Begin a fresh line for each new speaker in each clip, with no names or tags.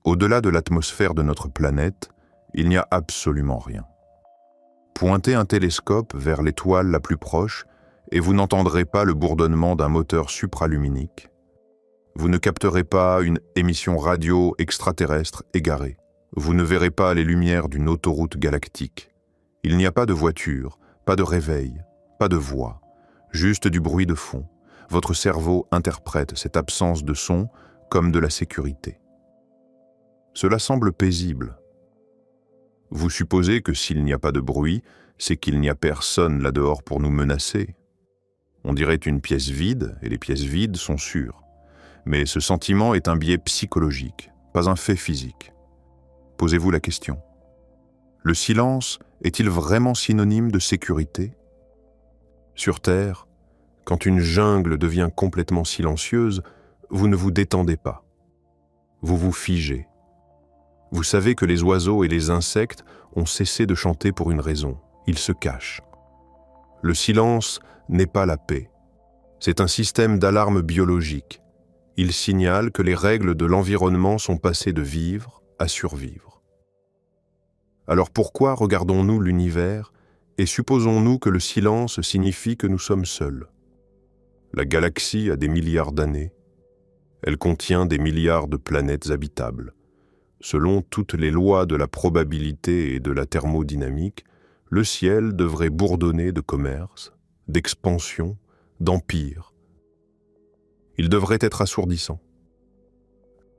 Au-delà de l'atmosphère de notre planète, il n'y a absolument rien. Pointez un télescope vers l'étoile la plus proche et vous n'entendrez pas le bourdonnement d'un moteur supraluminique. Vous ne capterez pas une émission radio extraterrestre égarée. Vous ne verrez pas les lumières d'une autoroute galactique. Il n'y a pas de voiture, pas de réveil, pas de voix, juste du bruit de fond. Votre cerveau interprète cette absence de son comme de la sécurité. Cela semble paisible. Vous supposez que s'il n'y a pas de bruit, c'est qu'il n'y a personne là-dehors pour nous menacer. On dirait une pièce vide, et les pièces vides sont sûres. Mais ce sentiment est un biais psychologique, pas un fait physique. Posez-vous la question. Le silence est-il vraiment synonyme de sécurité? Sur Terre, quand une jungle devient complètement silencieuse, vous ne vous détendez pas. Vous vous figez. Vous savez que les oiseaux et les insectes ont cessé de chanter pour une raison. Ils se cachent. Le silence n'est pas la paix. C'est un système d'alarme biologique. Il signale que les règles de l'environnement sont passées de vivre à survivre. Alors pourquoi regardons-nous l'univers et supposons-nous que le silence signifie que nous sommes seuls? La galaxie a des milliards d'années. Elle contient des milliards de planètes habitables. Selon toutes les lois de la probabilité et de la thermodynamique, le ciel devrait bourdonner de commerce, d'expansion, d'empire. Il devrait être assourdissant.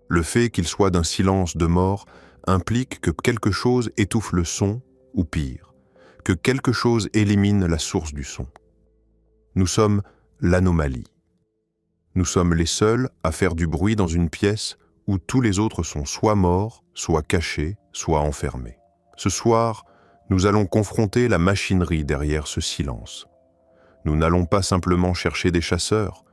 Le fait qu'il soit d'un silence de mort implique que quelque chose étouffe le son, ou pire, que quelque chose élimine la source du son. Nous sommes l'anomalie. Nous sommes les seuls à faire du bruit dans une pièce où tous les autres sont soit morts, soit cachés, soit enfermés. Ce soir, nous allons confronter la machinerie derrière ce silence. Nous n'allons pas simplement chercher des chasseurs,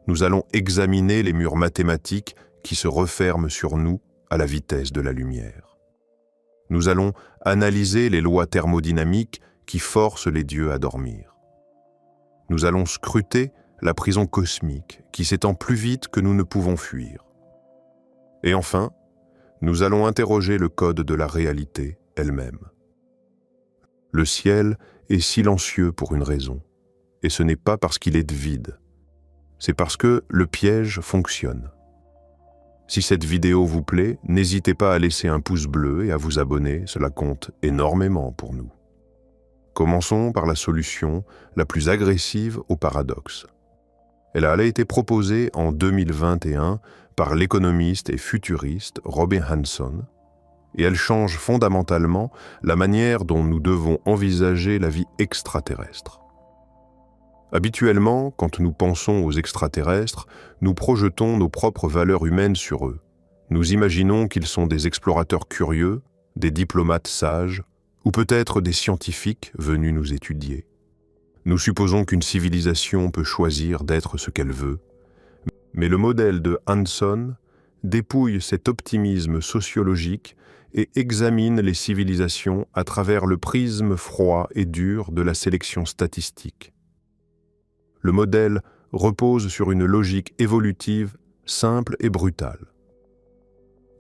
nous allons examiner les murs mathématiques qui se referment sur nous à la vitesse de la lumière. Nous allons analyser les lois thermodynamiques qui forcent les dieux à dormir. Nous allons scruter la prison cosmique qui s'étend plus vite que nous ne pouvons fuir. Et enfin, nous allons interroger le code de la réalité elle-même. Le ciel est silencieux pour une raison, et ce n'est pas parce qu'il est vide, c'est parce que le piège fonctionne. Si cette vidéo vous plaît, n'hésitez pas à laisser un pouce bleu et à vous abonner, cela compte énormément pour nous. Commençons par la solution la plus agressive au paradoxe. Elle a été proposée en 2021 par l'économiste et futuriste Robin Hanson, et elle change fondamentalement la manière dont nous devons envisager la vie extraterrestre. Habituellement, quand nous pensons aux extraterrestres, nous projetons nos propres valeurs humaines sur eux. Nous imaginons qu'ils sont des explorateurs curieux, des diplomates sages, ou peut-être des scientifiques venus nous étudier. Nous supposons qu'une civilisation peut choisir d'être ce qu'elle veut, mais le modèle de Hanson dépouille cet optimisme sociologique et examine les civilisations à travers le prisme froid et dur de la sélection statistique. Le modèle repose sur une logique évolutive simple et brutale.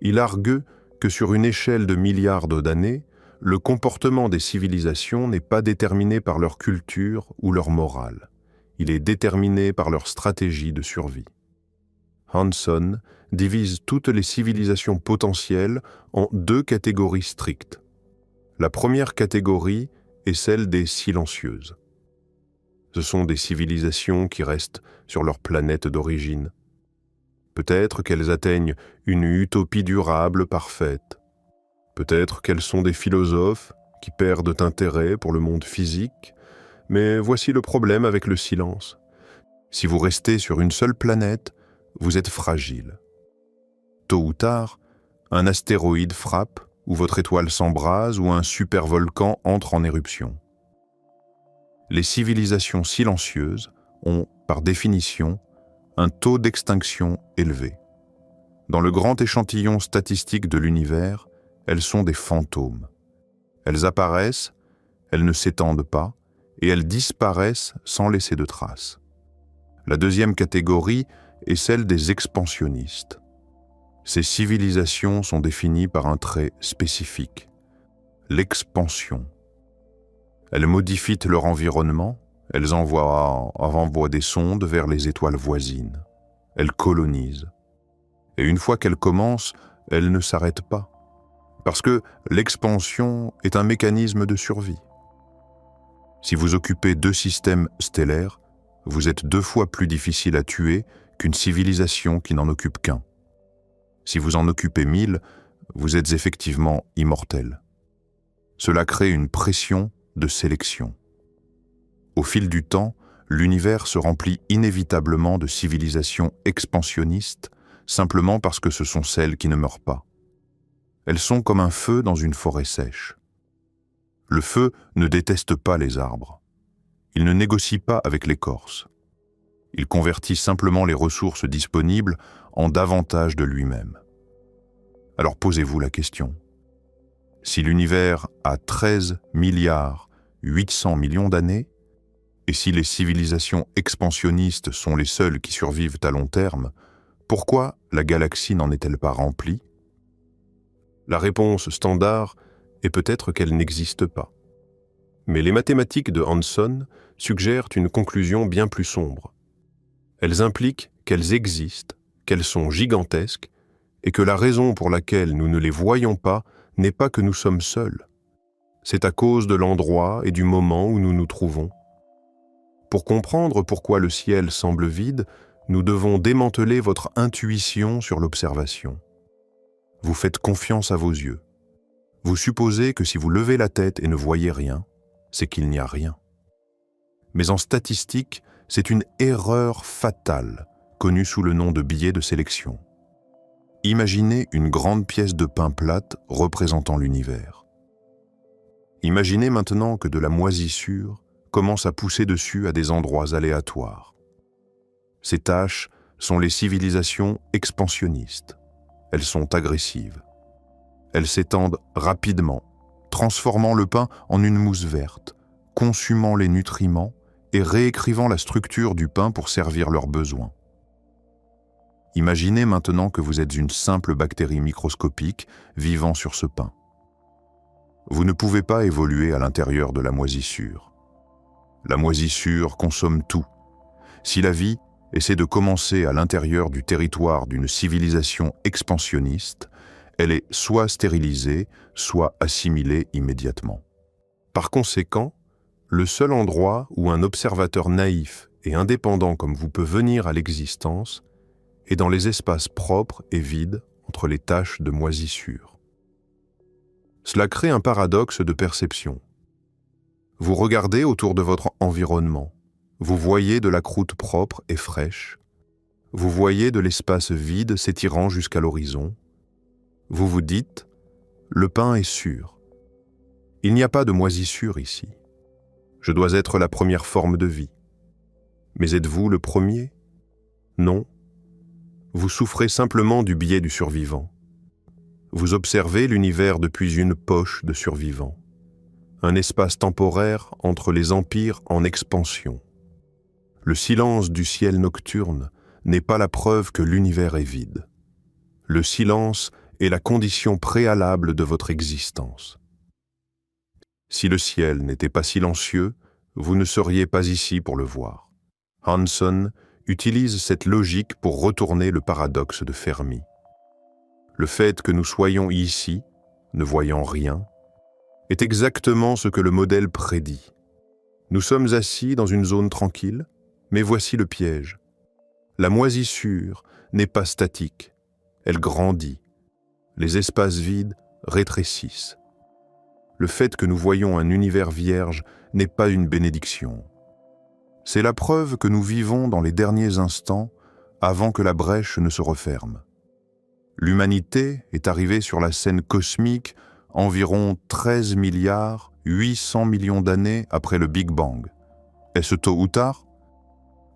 Il argue que sur une échelle de milliards d'années, le comportement des civilisations n'est pas déterminé par leur culture ou leur morale. Il est déterminé par leur stratégie de survie. Hanson divise toutes les civilisations potentielles en deux catégories strictes. La première catégorie est celle des silencieuses. Ce sont des civilisations qui restent sur leur planète d'origine. Peut-être qu'elles atteignent une utopie durable parfaite. Peut-être qu'elles sont des philosophes qui perdent intérêt pour le monde physique, mais voici le problème avec le silence. Si vous restez sur une seule planète, vous êtes fragile. Tôt ou tard, un astéroïde frappe, ou votre étoile s'embrase, ou un supervolcan entre en éruption. Les civilisations silencieuses ont, par définition, un taux d'extinction élevé. Dans le grand échantillon statistique de l'univers, elles sont des fantômes. Elles apparaissent, elles ne s'étendent pas, et elles disparaissent sans laisser de traces. La deuxième catégorie est celle des expansionnistes. Ces civilisations sont définies par un trait spécifique, l'expansion. Elles modifient leur environnement, elles envoient des sondes vers les étoiles voisines. Elles colonisent. Et une fois qu'elles commencent, elles ne s'arrêtent pas. Parce que l'expansion est un mécanisme de survie. Si vous occupez 2 systèmes stellaires, vous êtes 2 fois plus difficile à tuer qu'une civilisation qui n'en occupe qu'un. Si vous en occupez 1000, vous êtes effectivement immortel. Cela crée une pression de sélection. Au fil du temps, l'univers se remplit inévitablement de civilisations expansionnistes, simplement parce que ce sont celles qui ne meurent pas. Elles sont comme un feu dans une forêt sèche. Le feu ne déteste pas les arbres. Il ne négocie pas avec l'écorce. Il convertit simplement les ressources disponibles en davantage de lui-même. Alors posez-vous la question. Si l'univers a 13 milliards 800 millions d'années, et si les civilisations expansionnistes sont les seules qui survivent à long terme, pourquoi la galaxie n'en est-elle pas remplie? La réponse standard est peut-être qu'elle n'existe pas. Mais les mathématiques de Hanson suggèrent une conclusion bien plus sombre. Elles impliquent qu'elles existent, qu'elles sont gigantesques, et que la raison pour laquelle nous ne les voyons pas n'est pas que nous sommes seuls. C'est à cause de l'endroit et du moment où nous nous trouvons. Pour comprendre pourquoi le ciel semble vide, nous devons démanteler votre intuition sur l'observation. Vous faites confiance à vos yeux. Vous supposez que si vous levez la tête et ne voyez rien, c'est qu'il n'y a rien. Mais en statistique, c'est une erreur fatale, connue sous le nom de biais de sélection. Imaginez une grande pièce de pain plate représentant l'univers. Imaginez maintenant que de la moisissure commence à pousser dessus à des endroits aléatoires. Ces taches sont les civilisations expansionnistes. Elles sont agressives. Elles s'étendent rapidement, transformant le pain en une mousse verte, consumant les nutriments et réécrivant la structure du pain pour servir leurs besoins. Imaginez maintenant que vous êtes une simple bactérie microscopique vivant sur ce pain. Vous ne pouvez pas évoluer à l'intérieur de la moisissure. La moisissure consomme tout. Si la vie essaie de commencer à l'intérieur du territoire d'une civilisation expansionniste, elle est soit stérilisée, soit assimilée immédiatement. Par conséquent, le seul endroit où un observateur naïf et indépendant comme vous peut venir à l'existence est dans les espaces propres et vides entre les taches de moisissure. Cela crée un paradoxe de perception. Vous regardez autour de votre environnement, vous voyez de la croûte propre et fraîche, vous voyez de l'espace vide s'étirant jusqu'à l'horizon, vous vous dites « le pain est sûr ». Il n'y a pas de moisissure ici. Je dois être la première forme de vie. Mais êtes-vous le premier? Non. Vous souffrez simplement du biais du survivant. Vous observez l'univers depuis une poche de survivants, un espace temporaire entre les empires en expansion. Le silence du ciel nocturne n'est pas la preuve que l'univers est vide. Le silence est la condition préalable de votre existence. Si le ciel n'était pas silencieux, vous ne seriez pas ici pour le voir. Hanson utilise cette logique pour retourner le paradoxe de Fermi. Le fait que nous soyons ici, ne voyant rien, est exactement ce que le modèle prédit. Nous sommes assis dans une zone tranquille, mais voici le piège. La moisissure n'est pas statique, elle grandit. Les espaces vides rétrécissent. Le fait que nous voyons un univers vierge n'est pas une bénédiction. C'est la preuve que nous vivons dans les derniers instants avant que la brèche ne se referme. L'humanité est arrivée sur la scène cosmique environ 13 milliards 800 millions d'années après le Big Bang. Est-ce tôt ou tard?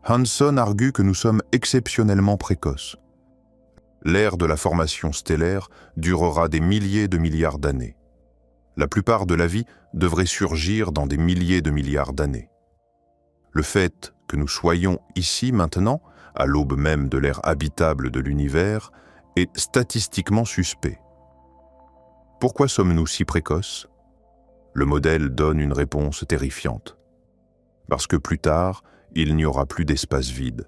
Hanson argue que nous sommes exceptionnellement précoces. L'ère de la formation stellaire durera des milliers de milliards d'années. La plupart de la vie devrait surgir dans des milliers de milliards d'années. Le fait que nous soyons ici maintenant, à l'aube même de l'ère habitable de l'univers, est statistiquement suspect. Pourquoi sommes-nous si précoces? Le modèle donne une réponse terrifiante. Parce que plus tard, il n'y aura plus d'espace vide.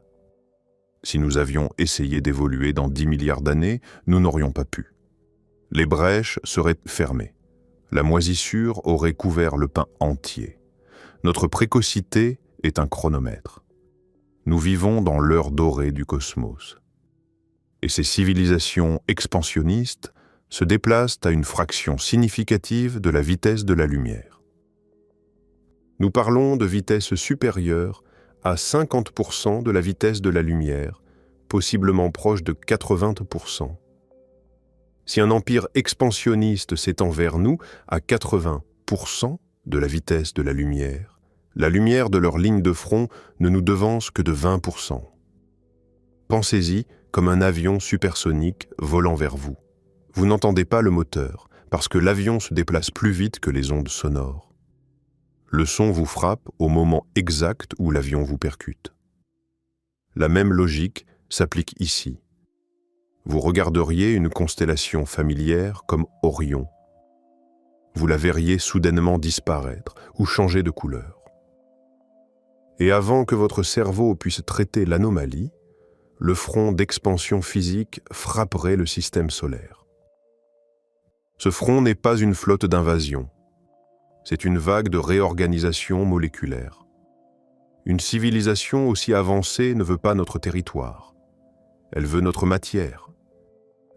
Si nous avions essayé d'évoluer dans 10 milliards d'années, nous n'aurions pas pu. Les brèches seraient fermées. La moisissure aurait couvert le pain entier. Notre précocité est un chronomètre. Nous vivons dans l'heure dorée du cosmos. Et ces civilisations expansionnistes se déplacent à une fraction significative de la vitesse de la lumière. Nous parlons de vitesse supérieure à 50% de la vitesse de la lumière, possiblement proche de 80%. Si un empire expansionniste s'étend vers nous à 80% de la vitesse de la lumière de leur ligne de front ne nous devance que de 20%. Pensez-y comme un avion supersonique volant vers vous. Vous n'entendez pas le moteur, parce que l'avion se déplace plus vite que les ondes sonores. Le son vous frappe au moment exact où l'avion vous percute. La même logique s'applique ici. Vous regarderiez une constellation familière comme Orion. Vous la verriez soudainement disparaître ou changer de couleur. Et avant que votre cerveau puisse traiter l'anomalie, le front d'expansion physique frapperait le système solaire. Ce front n'est pas une flotte d'invasion. C'est une vague de réorganisation moléculaire. Une civilisation aussi avancée ne veut pas notre territoire. Elle veut notre matière.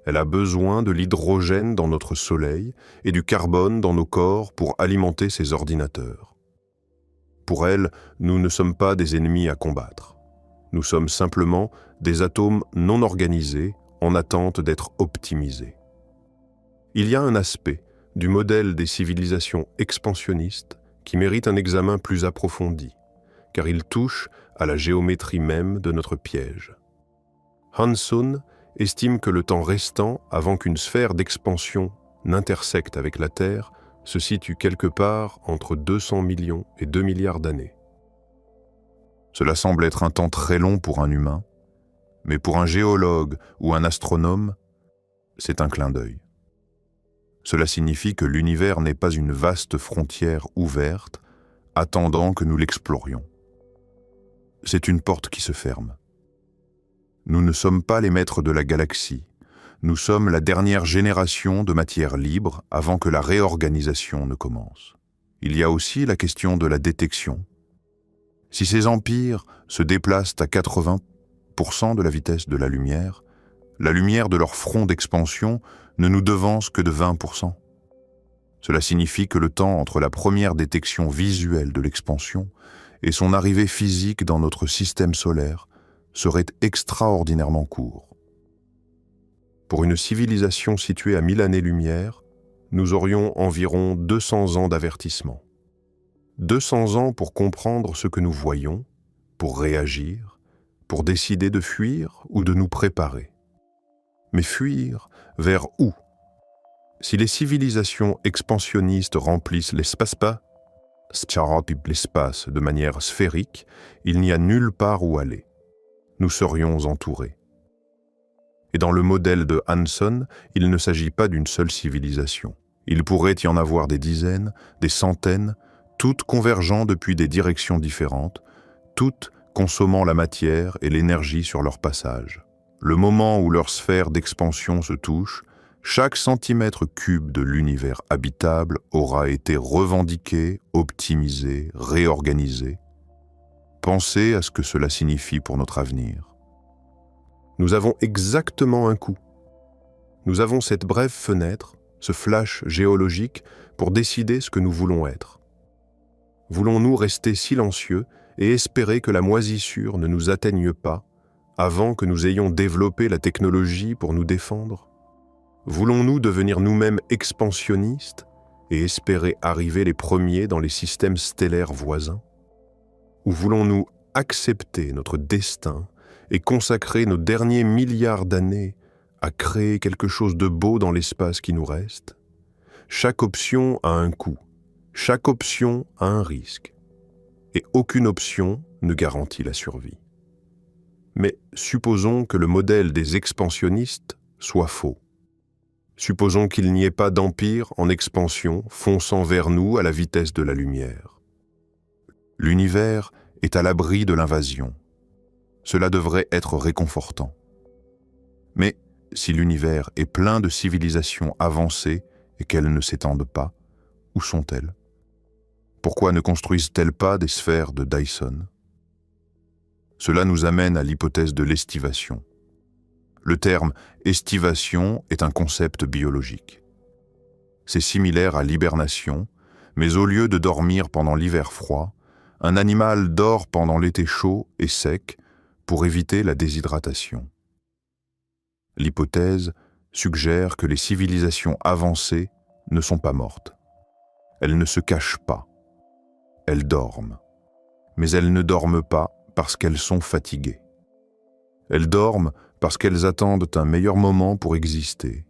Elle a besoin de l'hydrogène dans notre soleil et du carbone dans nos corps pour alimenter ses ordinateurs. Pour elle, nous ne sommes pas des ennemis à combattre. Nous sommes simplement des atomes non organisés en attente d'être optimisés. Il y a un aspect du modèle des civilisations expansionnistes qui mérite un examen plus approfondi, car il touche à la géométrie même de notre piège. Hanson estime que le temps restant avant qu'une sphère d'expansion n'intersecte avec la Terre se situe quelque part entre 200 millions et 2 milliards d'années. Cela semble être un temps très long pour un humain, mais pour un géologue ou un astronome, c'est un clin d'œil. Cela signifie que l'univers n'est pas une vaste frontière ouverte, attendant que nous l'explorions. C'est une porte qui se ferme. Nous ne sommes pas les maîtres de la galaxie. Nous sommes la dernière génération de matière libre avant que la réorganisation ne commence. Il y a aussi la question de la détection. Si ces empires se déplacent à 80% de la vitesse de la lumière de leur front d'expansion ne nous devance que de 20%. Cela signifie que le temps entre la première détection visuelle de l'expansion et son arrivée physique dans notre système solaire serait extraordinairement court. Pour une civilisation située à 1000 années-lumière, nous aurions environ 200 ans d'avertissement. 200 ans pour comprendre ce que nous voyons, pour réagir, pour décider de fuir ou de nous préparer. Mais fuir vers où? Si les civilisations expansionnistes remplissent l'espace de manière sphérique, il n'y a nulle part où aller. Nous serions entourés. Et dans le modèle de Hanson, il ne s'agit pas d'une seule civilisation. Il pourrait y en avoir des dizaines, des centaines, toutes convergeant depuis des directions différentes, toutes consommant la matière et l'énergie sur leur passage. Le moment où leur sphère d'expansion se touche, chaque centimètre cube de l'univers habitable aura été revendiqué, optimisé, réorganisé. Pensez à ce que cela signifie pour notre avenir. Nous avons exactement un coup. Nous avons cette brève fenêtre, ce flash géologique pour décider ce que nous voulons être. Voulons-nous rester silencieux et espérer que la moisissure ne nous atteigne pas avant que nous ayons développé la technologie pour nous défendre? Voulons-nous devenir nous-mêmes expansionnistes et espérer arriver les premiers dans les systèmes stellaires voisins? Ou voulons-nous accepter notre destin et consacrer nos derniers milliards d'années à créer quelque chose de beau dans l'espace qui nous reste? Chaque option a un coût, chaque option a un risque, et aucune option ne garantit la survie. Mais supposons que le modèle des expansionnistes
soit faux. Supposons qu'il n'y ait pas d'empire en expansion fonçant vers nous à la vitesse de la lumière.
L'univers est à l'abri de l'invasion. Cela devrait être réconfortant. Mais si l'univers est plein de civilisations avancées et qu'elles ne s'étendent pas, où sont-elles? Pourquoi ne construisent-elles pas des sphères de Dyson? Cela nous amène à l'hypothèse de l'estivation. Le terme « estivation » est un concept biologique. C'est similaire à l'hibernation, mais au lieu de dormir pendant l'hiver froid, un animal dort pendant l'été chaud et sec pour éviter la déshydratation. L'hypothèse suggère que les civilisations avancées ne sont pas mortes. Elles ne se cachent pas. Elles dorment. Mais elles ne dorment pas parce qu'elles sont fatiguées. Elles dorment parce qu'elles attendent un meilleur moment pour exister.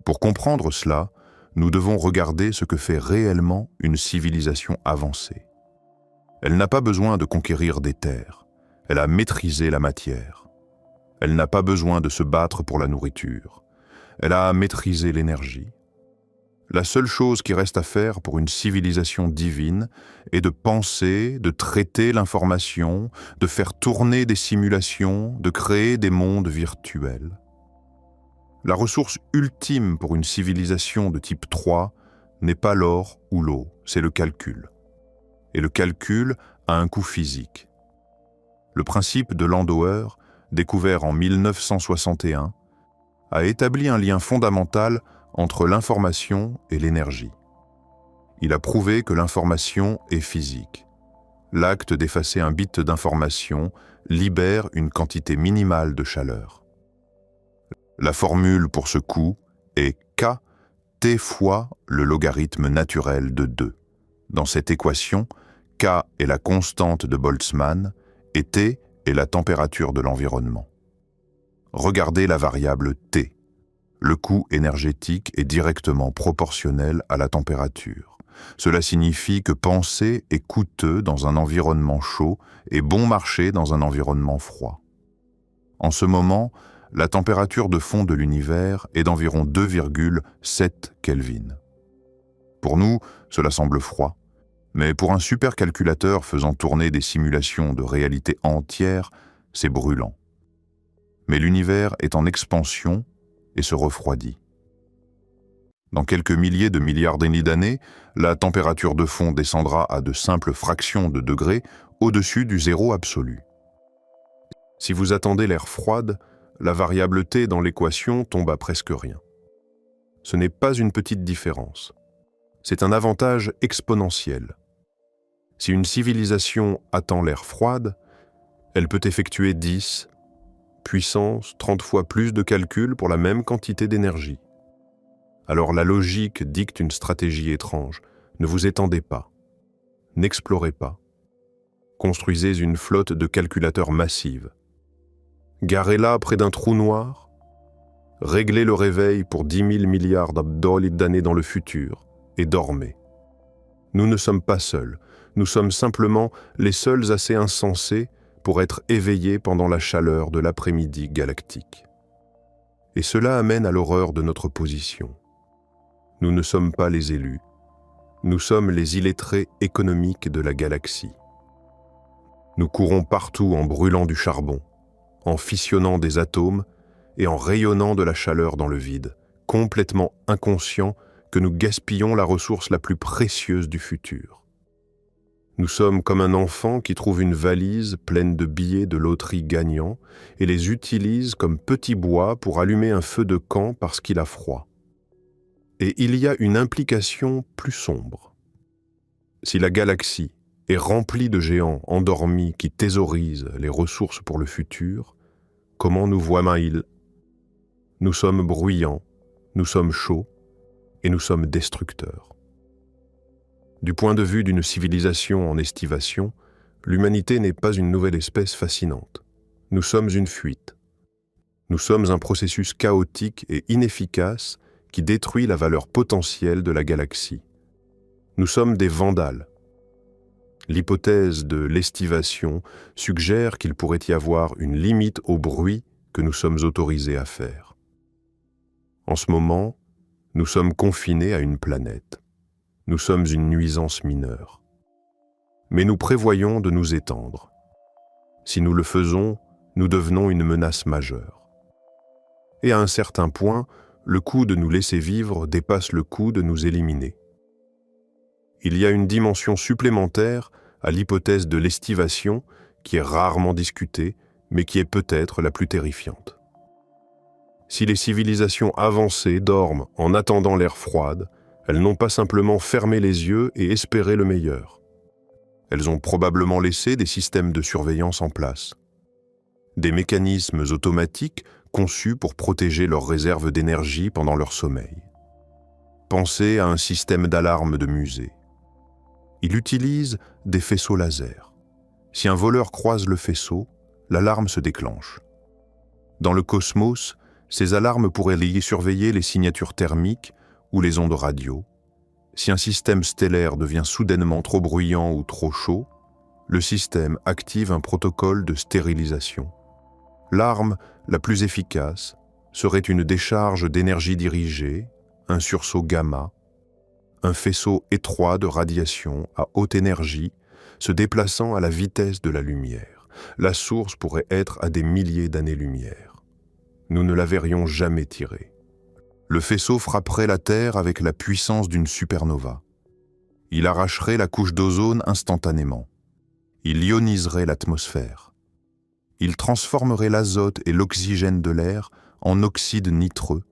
Pour comprendre cela, nous devons regarder ce que fait réellement une civilisation avancée. Elle n'a pas besoin de conquérir des terres. Elle a maîtrisé la matière. Elle n'a pas besoin de se battre pour la nourriture. Elle a maîtrisé l'énergie. La seule chose qui reste à faire pour une civilisation divine est de penser, de traiter l'information, de faire tourner des simulations, de créer des mondes virtuels. La ressource ultime pour une civilisation de type 3 n'est pas l'or ou l'eau, c'est le calcul. Et le calcul a un coût physique. Le principe de Landauer, découvert en 1961, a établi un lien fondamental entre l'information et l'énergie. Il a prouvé que l'information est physique. L'acte d'effacer un bit d'information libère une quantité minimale de chaleur. La formule pour ce coût est K T fois le logarithme naturel de 2. Dans cette équation, K est la constante de Boltzmann et T est la température de l'environnement. Regardez la variable T. Le coût énergétique est directement proportionnel à la température. Cela signifie que penser est coûteux dans un environnement chaud et bon marché dans un environnement froid. En ce moment, la température de fond de l'univers est d'environ 2,7 Kelvin. Pour nous, cela semble froid, mais pour un supercalculateur faisant tourner des simulations de réalité entière, c'est brûlant. Mais l'univers est en expansion et se refroidit. Dans quelques milliers de milliards d'années, la température de fond descendra à de simples fractions de degrés au-dessus du zéro absolu. Si vous attendez l'ère froide, la variable T dans l'équation tombe à presque rien. Ce n'est pas une petite différence. C'est un avantage exponentiel. Si une civilisation attend l'ère froide, elle peut effectuer 10, puissance 30 fois plus de calculs pour la même quantité d'énergie. Alors la logique dicte une stratégie étrange. Ne vous étendez pas. N'explorez pas. Construisez une flotte de calculateurs massive. Garez-la près d'un trou noir. Réglez le réveil pour 10 000 milliards d'années dans le futur et dormez. Nous ne sommes pas seuls. Nous sommes simplement les seuls assez insensés pour être éveillés pendant la chaleur de l'après-midi galactique. Et cela amène à l'horreur de notre position. Nous ne sommes pas les élus. Nous sommes les illettrés économiques de la galaxie. Nous courons partout en brûlant du charbon, en fissionnant des atomes et en rayonnant de la chaleur dans le vide, complètement inconscients que nous gaspillons la ressource la plus précieuse du futur. Nous sommes comme un enfant qui trouve une valise pleine de billets de loterie gagnants et les utilise comme petits bois pour allumer un feu de camp parce qu'il a froid. Et il y a une implication plus sombre. Si la galaxie est remplie de géants endormis qui thésaurisent les ressources pour le futur, comment nous voient-ils ? Nous sommes bruyants, nous sommes chauds et nous sommes destructeurs. Du point de vue d'une civilisation en estivation, l'humanité n'est pas une nouvelle espèce fascinante. Nous sommes une fuite. Nous sommes un processus chaotique et inefficace qui détruit la valeur potentielle de la galaxie. Nous sommes des vandales. L'hypothèse de l'estivation suggère qu'il pourrait y avoir une limite au bruit
que nous sommes autorisés à faire. En ce moment, nous sommes confinés à une planète. Nous sommes une nuisance mineure. Mais nous prévoyons de nous étendre. Si nous le faisons, nous devenons une menace majeure. Et à un certain point, le coût de nous laisser vivre dépasse le coût de nous éliminer. Il y a une dimension supplémentaire à l'hypothèse de l'estivation qui est rarement discutée, mais qui est peut-être la plus terrifiante. Si les civilisations avancées dorment en attendant l'ère froide, elles n'ont pas simplement fermé les yeux et espéré le meilleur. Elles ont probablement laissé des systèmes de surveillance en place. Des mécanismes automatiques conçus pour protéger leurs réserves d'énergie pendant leur sommeil. Pensez à un système d'alarme de musée. Il utilise des faisceaux laser. Si un voleur croise le faisceau, l'alarme se déclenche. Dans le cosmos, ces alarmes pourraient y surveiller les signatures thermiques ou les ondes radio. Si un système stellaire devient soudainement trop bruyant ou trop chaud, le système active un protocole de stérilisation. L'arme la plus efficace serait une décharge d'énergie dirigée, un sursaut gamma, un faisceau étroit de radiation à haute énergie se déplaçant à la vitesse de la lumière. La source pourrait être à des milliers d'années-lumière. Nous ne la verrions jamais tirer. Le faisceau frapperait la Terre avec la puissance d'une supernova. Il arracherait la couche d'ozone instantanément. Il ioniserait l'atmosphère. Il transformerait l'azote et l'oxygène de l'air en oxyde nitreux,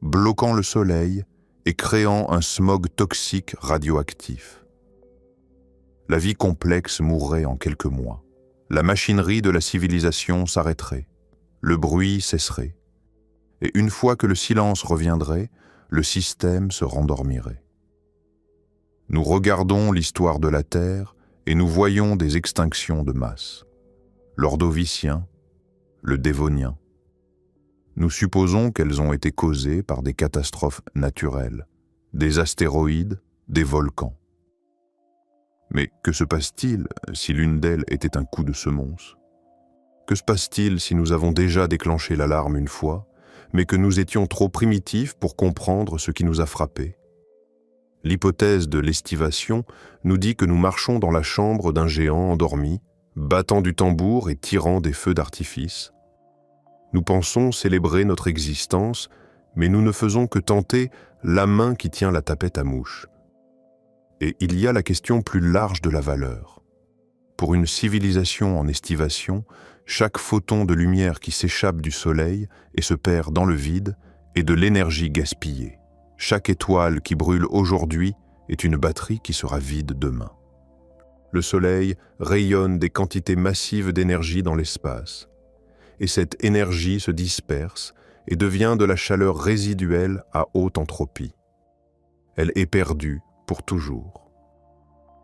bloquant le soleil et créant un smog toxique radioactif. La vie complexe mourrait en quelques mois. La machinerie de la civilisation s'arrêterait. Le bruit cesserait. Et une fois que le silence reviendrait, le système se rendormirait. Nous regardons l'histoire de la Terre et nous voyons des extinctions de masse. L'Ordovicien, le Dévonien. Nous supposons qu'elles ont été causées par des catastrophes naturelles, des astéroïdes, des volcans. Mais que se passe-t-il si l'une d'elles était un coup de semonce? Que se passe-t-il si nous avons déjà déclenché l'alarme une fois, mais que nous étions trop primitifs pour comprendre ce qui nous a frappés? L'hypothèse de l'estivation nous dit que nous marchons dans la chambre d'un géant endormi, battant du tambour et tirant des feux d'artifice. Nous pensons célébrer notre existence, mais nous ne faisons que tenter la main qui tient la tapette à mouche. Et il y a la question plus large de la valeur. Pour une civilisation en estivation, chaque photon de lumière qui s'échappe du soleil et se perd dans le vide est de l'énergie gaspillée. Chaque étoile qui brûle aujourd'hui est une batterie qui sera vide demain. Le soleil rayonne des quantités massives d'énergie dans l'espace. Et cette énergie se disperse et devient de la chaleur résiduelle à haute entropie. Elle est perdue pour toujours.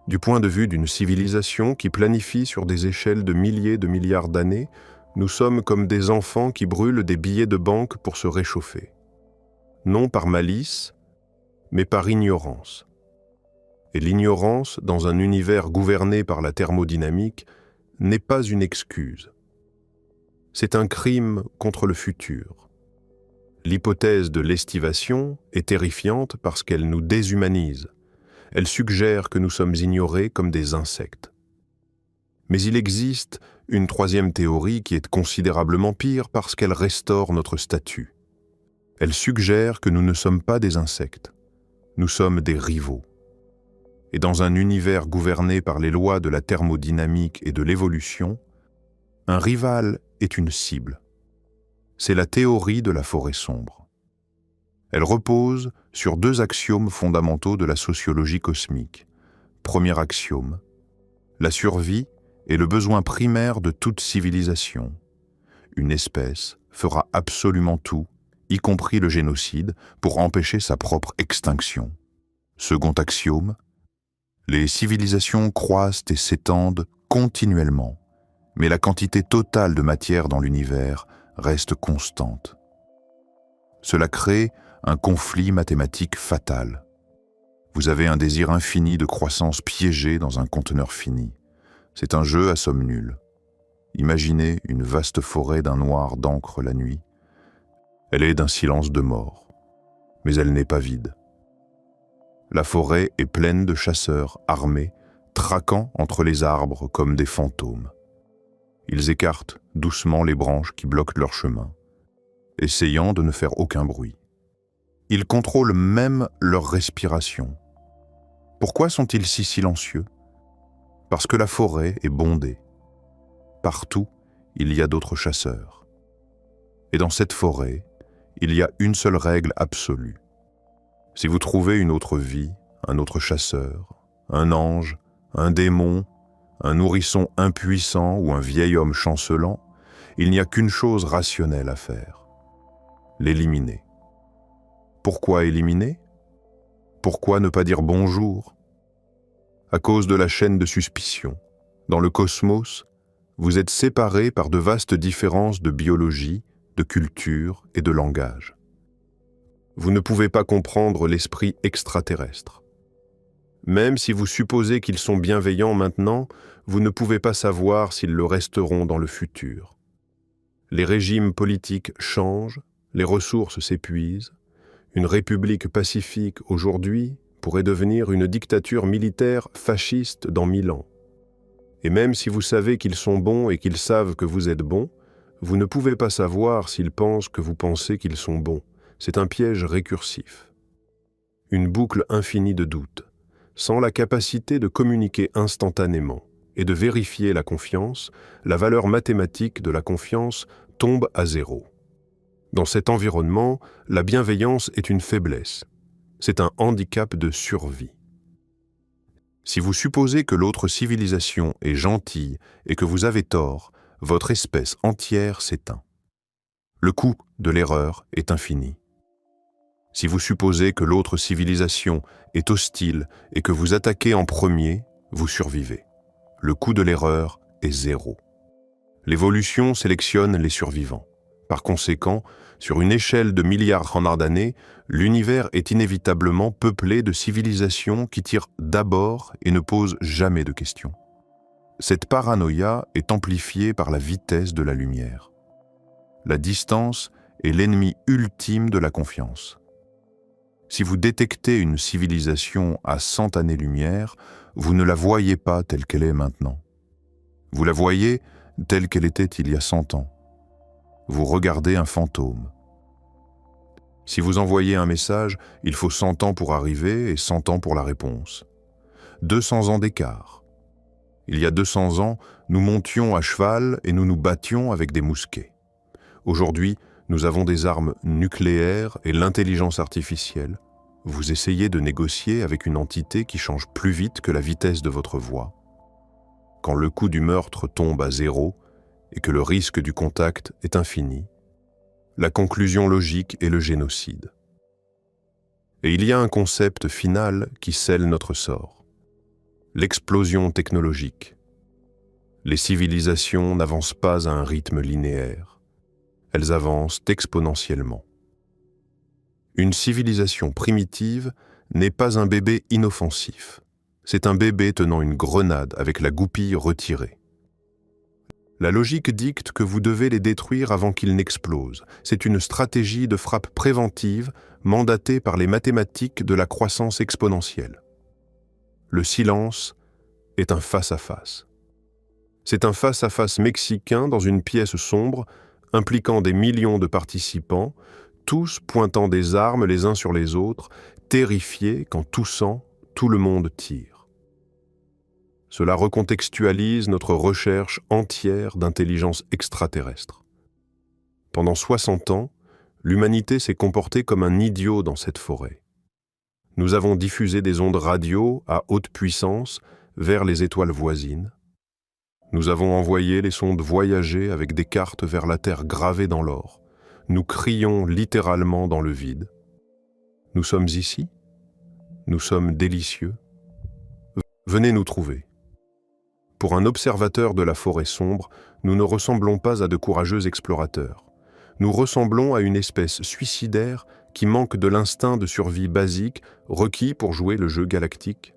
Du point de vue d'une civilisation qui planifie sur des échelles de milliers de milliards d'années, nous sommes comme des enfants qui brûlent des billets de banque pour se réchauffer. Non par malice, mais par ignorance. Et l'ignorance, dans un univers gouverné par la thermodynamique, n'est pas une excuse. C'est un crime contre le futur. L'hypothèse de l'estivation est terrifiante parce qu'elle nous déshumanise. Elle suggère que nous sommes ignorés comme des insectes. Mais il existe une troisième théorie qui est considérablement pire parce qu'elle restaure notre statut. Elle suggère que nous ne sommes pas des insectes. Nous sommes des rivaux. Et dans un univers gouverné par les lois de la thermodynamique et de l'évolution, un rival est une cible. C'est la théorie de la forêt sombre. Elle repose sur deux axiomes fondamentaux de la sociologie cosmique. Premier axiome, la survie est le besoin primaire de toute civilisation. Une espèce fera absolument tout, y compris le génocide, pour empêcher sa propre extinction. Second axiome, les civilisations croissent et s'étendent continuellement, mais la quantité totale de matière dans l'univers reste constante. Cela crée un conflit mathématique fatal. Vous avez un désir infini de croissance piégé dans un conteneur fini. C'est un jeu à somme nulle.
Imaginez une vaste forêt d'un noir d'encre la nuit. Elle est d'un silence de mort, mais elle n'est pas vide. La forêt est pleine de chasseurs armés, traquant entre les arbres comme des fantômes. Ils écartent doucement les branches qui bloquent leur chemin, essayant de ne faire aucun bruit. Ils contrôlent même leur respiration. Pourquoi sont-ils si silencieux? Parce que la forêt est bondée. Partout, il y a d'autres chasseurs. Et dans cette forêt, il y a une seule règle absolue. Si vous trouvez une autre vie, un autre chasseur, un ange, un démon, un nourrisson impuissant ou un vieil homme chancelant, il n'y a qu'une chose rationnelle à faire: l'éliminer. Pourquoi éliminer? Pourquoi ne pas dire bonjour? À cause de la chaîne de suspicion. Dans le cosmos, vous êtes séparés par de vastes différences de biologie, de culture et de langage. Vous ne pouvez pas comprendre l'esprit extraterrestre. Même si vous supposez qu'ils sont bienveillants maintenant, vous ne pouvez pas savoir s'ils le resteront dans le futur. Les régimes politiques changent, les ressources s'épuisent. Une république pacifique aujourd'hui pourrait devenir une dictature militaire fasciste dans 1000 ans. Et même si vous savez qu'ils sont bons et qu'ils savent que vous êtes bons, vous ne pouvez pas savoir s'ils pensent que vous pensez qu'ils sont bons. C'est un piège récursif. Une boucle infinie de doutes. Sans la capacité de communiquer instantanément et de vérifier la confiance, la valeur mathématique de la confiance tombe à zéro. Dans cet environnement, la bienveillance est une faiblesse. C'est un handicap de survie. Si vous supposez que l'autre civilisation est gentille et que vous avez tort, votre espèce entière s'éteint. Le coût de l'erreur est infini. Si vous supposez que l'autre civilisation est hostile et que vous attaquez en premier, vous survivez. Le coût de l'erreur est zéro. L'évolution sélectionne les survivants. Par conséquent, sur une échelle de milliards d'années, l'univers est inévitablement peuplé de civilisations qui tirent d'abord et ne posent jamais de questions. Cette paranoïa est amplifiée par la vitesse de la lumière. La distance est l'ennemi ultime de la confiance. Si vous détectez une civilisation à 100 années-lumière, vous ne la voyez pas telle qu'elle est maintenant. Vous la voyez telle qu'elle était il y a 100 ans. Vous regardez un fantôme. Si vous envoyez un message, il faut 100 ans pour arriver et 100 ans pour la réponse. 200 ans d'écart. Il y a 200 ans, nous montions à cheval et nous nous battions avec des mousquets. Aujourd'hui, nous avons des armes nucléaires et l'intelligence artificielle. Vous essayez de négocier avec une entité qui change plus vite que la vitesse de votre voix. Quand le coût du meurtre tombe à zéro et que le risque du contact est infini, la conclusion logique est le génocide. Et il y a un concept final qui scelle notre sort: l'explosion technologique. Les civilisations n'avancent pas à un rythme linéaire. Elles avancent exponentiellement. Une civilisation primitive n'est pas un bébé inoffensif. C'est un bébé tenant une grenade avec la goupille retirée. La logique dicte que vous devez les détruire avant qu'ils n'explosent. C'est une stratégie de frappe préventive mandatée par les mathématiques de la croissance exponentielle. Le silence est un face-à-face. C'est un face-à-face mexicain dans une pièce sombre, impliquant des millions de participants, tous pointant des armes les uns sur les autres, terrifiés qu'en toussant, tout le monde tire. Cela recontextualise notre recherche entière d'intelligence extraterrestre. Pendant 60 ans, l'humanité s'est comportée comme un idiot dans cette forêt. Nous avons diffusé des ondes radio à haute puissance vers les étoiles voisines. Nous avons envoyé les sondes voyager avec des cartes vers la Terre gravée dans l'or. Nous crions littéralement dans le vide. Nous sommes ici. Nous sommes délicieux. Venez nous trouver. Pour un observateur de la forêt sombre, nous ne ressemblons pas à de courageux explorateurs. Nous ressemblons à une espèce suicidaire qui manque de l'instinct de survie basique requis pour jouer le jeu galactique.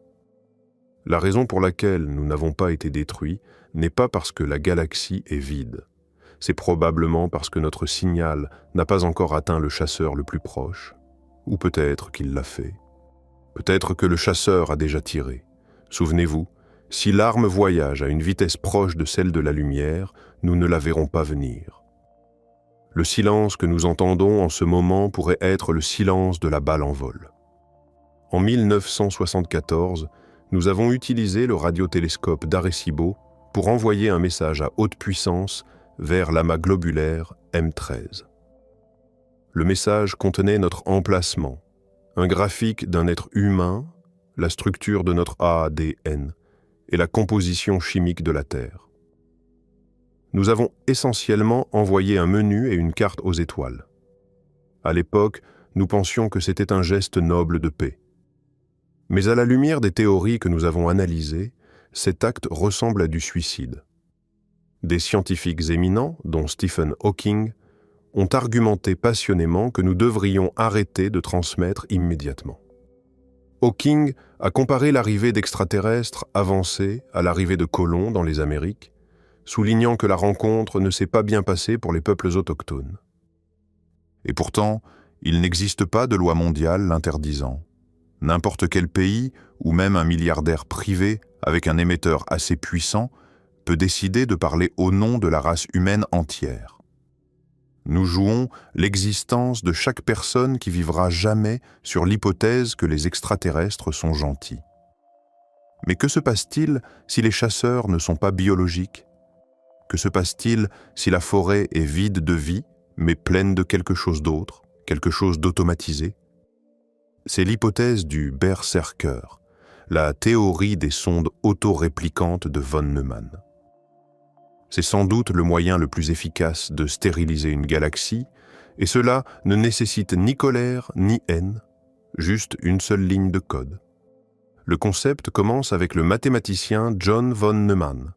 La raison pour laquelle nous n'avons pas été détruits n'est pas parce que la galaxie est vide. C'est probablement parce que notre signal n'a pas encore atteint le chasseur le plus proche, ou peut-être qu'il l'a fait. Peut-être que le chasseur a déjà tiré. Souvenez-vous, si l'arme voyage à une vitesse proche de celle de la lumière, nous ne la verrons pas venir. Le silence que nous entendons en ce moment pourrait être le silence de la balle en vol. En 1974, nous avons utilisé le radiotélescope d'Arecibo pour envoyer un message à haute puissance vers l'amas globulaire M13. Le message contenait notre emplacement, un graphique d'un être humain, la structure de notre ADN et la composition chimique de la Terre. Nous avons essentiellement envoyé un menu et une carte aux étoiles. À l'époque, nous pensions que c'était un geste noble de paix. Mais à la lumière des théories que nous avons analysées, cet acte ressemble à du suicide. Des scientifiques éminents, dont Stephen Hawking, ont argumenté passionnément que nous devrions arrêter de transmettre immédiatement. Hawking a comparé l'arrivée d'extraterrestres avancés à l'arrivée de colons dans les Amériques, soulignant que la rencontre ne s'est pas bien passée pour les peuples autochtones.
Et pourtant, il n'existe pas de loi mondiale l'interdisant. N'importe quel pays, ou même un milliardaire privé avec un émetteur assez puissant, peut décider de parler au nom de la race humaine entière. Nous jouons l'existence de chaque personne qui vivra jamais sur l'hypothèse que les extraterrestres sont gentils. Mais que se passe-t-il si les chasseurs ne sont pas biologiques? Que se passe-t-il si la forêt est vide de vie, mais pleine de quelque chose d'autre, quelque chose d'automatisé? C'est l'hypothèse du berserker, la théorie des sondes autoréplicantes de von Neumann. C'est sans doute le moyen le plus efficace de stériliser une galaxie, et cela ne nécessite ni colère ni haine, juste une seule ligne de code. Le concept commence avec le mathématicien John von Neumann.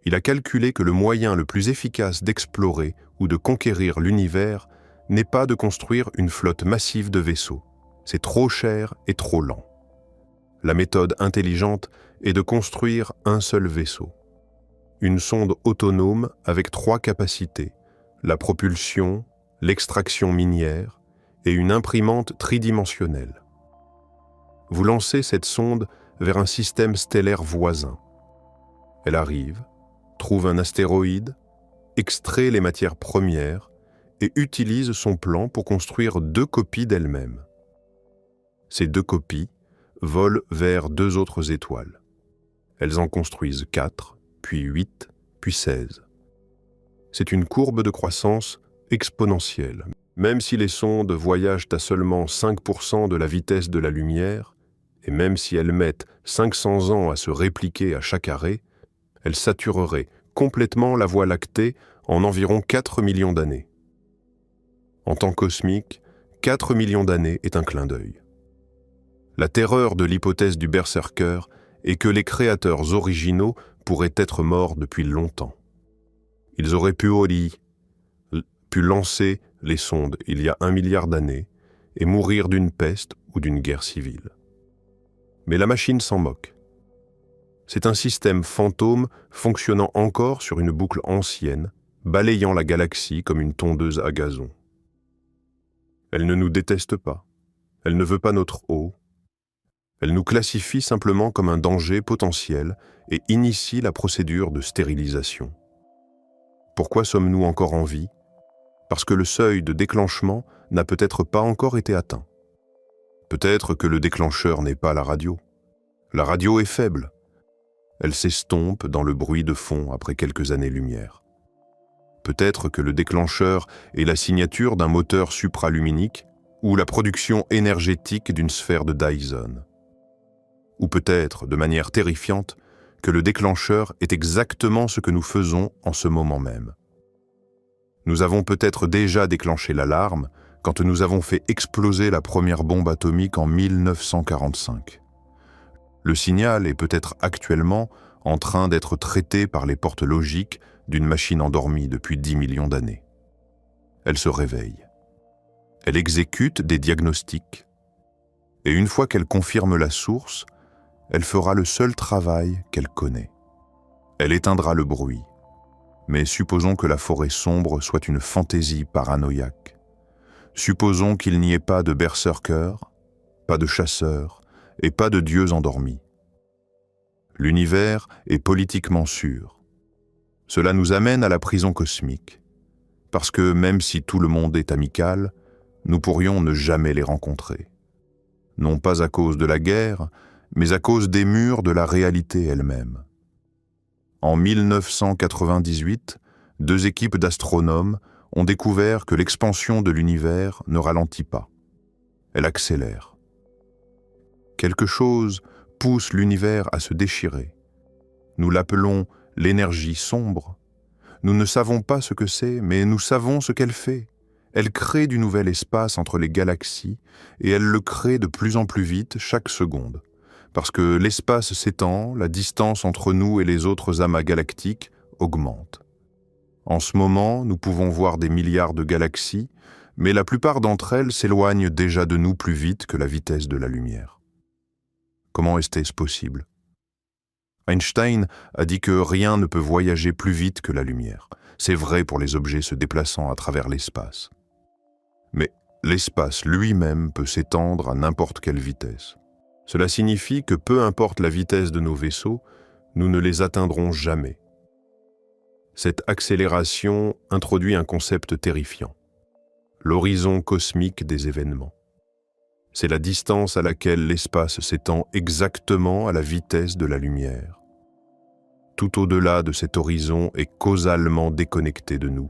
Il a calculé que le moyen le plus efficace d'explorer ou de conquérir l'univers n'est pas de construire une flotte massive de vaisseaux. C'est trop cher et trop lent. La méthode intelligente est de construire un seul vaisseau. Une sonde autonome avec 3 capacités, la propulsion, l'extraction minière et une imprimante tridimensionnelle. Vous lancez cette sonde vers un système stellaire voisin. Elle arrive, trouve un astéroïde, extrait les matières premières et utilise son plan pour construire 2 copies d'elle-même. Ces 2 copies volent vers 2 autres étoiles. Elles en construisent 4, puis 8, puis 16. C'est une courbe de croissance exponentielle. Même si les sondes voyagent à seulement 5% de la vitesse de la lumière, et même si elles mettent 500 ans à se répliquer à chaque arrêt, elles satureraient complètement la Voie lactée en environ 4 millions d'années. En temps cosmique, 4 millions d'années est un clin d'œil. La terreur de l'hypothèse du berserker est que les créateurs originaux pourraient être morts depuis longtemps. Ils auraient pu lancer les sondes il y a 1 milliard d'années et mourir d'une peste ou d'une guerre civile. Mais la machine s'en moque. C'est un système fantôme fonctionnant encore sur une boucle ancienne, balayant la galaxie comme une tondeuse à gazon. Elle ne nous déteste pas, elle ne veut pas notre eau, elle nous classifie simplement comme un danger potentiel et initie la procédure de stérilisation. Pourquoi sommes-nous encore en vie? Parce que le seuil de déclenchement n'a peut-être pas encore été atteint. Peut-être que le déclencheur n'est pas la radio. La radio est faible. Elle s'estompe dans le bruit de fond après quelques années-lumière. Peut-être que le déclencheur est la signature d'un moteur supraluminique ou la production énergétique d'une sphère de Dyson. Ou peut-être, de manière terrifiante, que le déclencheur est exactement ce que nous faisons en ce moment même. Nous avons peut-être déjà déclenché l'alarme quand nous avons fait exploser la première bombe atomique en 1945. Le signal est peut-être actuellement en train d'être traité par les portes logiques d'une machine endormie depuis 10 millions d'années. Elle se réveille. Elle exécute des diagnostics. Et une fois qu'elle confirme la source, elle fera le seul travail qu'elle connaît. Elle éteindra le bruit. Mais supposons que la forêt sombre soit une fantaisie paranoïaque. Supposons qu'il n'y ait pas de berserkers, pas de chasseurs et pas de dieux endormis. L'univers est politiquement sûr. Cela nous amène à la prison cosmique, parce que même si tout le monde est amical, nous pourrions ne jamais les rencontrer. Non pas à cause de la guerre, mais à cause des murs de la réalité elle-même. En 1998, 2 équipes d'astronomes ont découvert que l'expansion de l'univers ne ralentit pas. Elle accélère. Quelque chose pousse l'univers à se déchirer. Nous l'appelons l'énergie sombre. Nous ne savons pas ce que c'est, mais nous savons ce qu'elle fait. Elle crée du nouvel espace entre les galaxies et elle le crée de plus en plus vite chaque seconde. Parce que l'espace s'étend, la distance entre nous et les autres amas galactiques augmente. En ce moment, nous pouvons voir des milliards de galaxies, mais la plupart d'entre elles s'éloignent déjà de nous plus vite que la vitesse de la lumière. Comment est-ce possible ? Einstein a dit que rien ne peut voyager plus vite que la lumière. C'est vrai pour les objets se déplaçant à travers l'espace. Mais l'espace lui-même peut s'étendre à n'importe quelle vitesse. Cela signifie que peu importe la vitesse de nos vaisseaux, nous ne les atteindrons jamais. Cette accélération introduit un concept terrifiant, l'horizon cosmique des événements. C'est la distance à laquelle l'espace s'étend exactement à la vitesse de la lumière. Tout au-delà de cet horizon est causalement déconnecté de nous.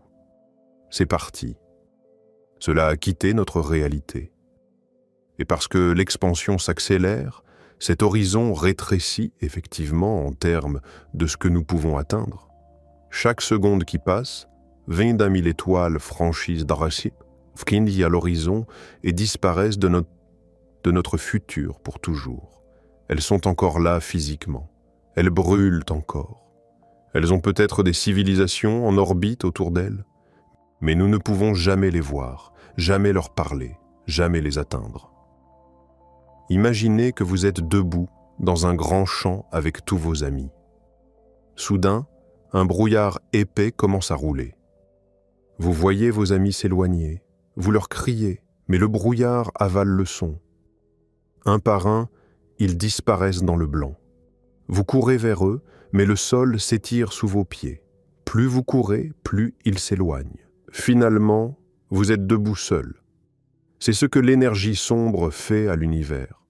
C'est parti. Cela a quitté notre réalité. Et parce que l'expansion s'accélère, cet horizon rétrécit effectivement en termes de ce que nous pouvons atteindre. Chaque seconde qui passe, 20 000 étoiles franchissent Daraship, Fkindi à l'horizon et disparaissent de notre futur pour toujours. Elles sont encore là physiquement. Elles brûlent encore. Elles ont peut-être des civilisations en orbite autour d'elles, mais nous ne pouvons jamais les voir, jamais leur parler, jamais les atteindre. Imaginez que vous êtes debout dans un grand champ avec tous vos amis. Soudain, un brouillard épais commence à rouler. Vous voyez vos amis s'éloigner, vous leur criez, mais le brouillard avale le son. Un par un, ils disparaissent dans le blanc. Vous courez vers eux, mais le sol s'étire sous vos pieds. Plus vous courez, plus ils s'éloignent. Finalement, vous êtes debout seul. C'est ce que l'énergie sombre fait à l'univers.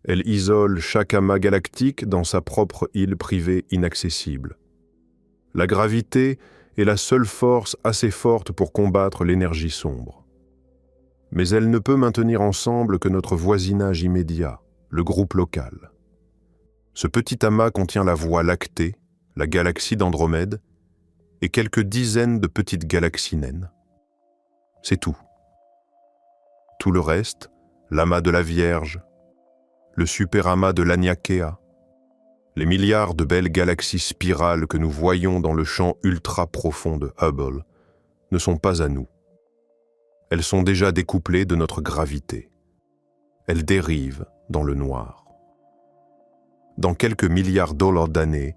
Elle isole chaque amas galactique dans sa propre île privée inaccessible. La gravité est la seule force assez forte pour combattre l'énergie sombre. Mais elle ne peut maintenir ensemble que notre voisinage immédiat, le groupe local. Ce petit amas contient la Voie lactée, la galaxie d'Andromède, et quelques dizaines de petites galaxies naines. C'est tout. Tout le reste, l'amas de la Vierge, le superamas de l'Aniakea, les milliards de belles galaxies spirales que nous voyons dans le champ ultra-profond de Hubble, ne sont pas à nous. Elles sont déjà découplées de notre gravité. Elles dérivent dans le noir. Dans quelques milliards dollars d'années,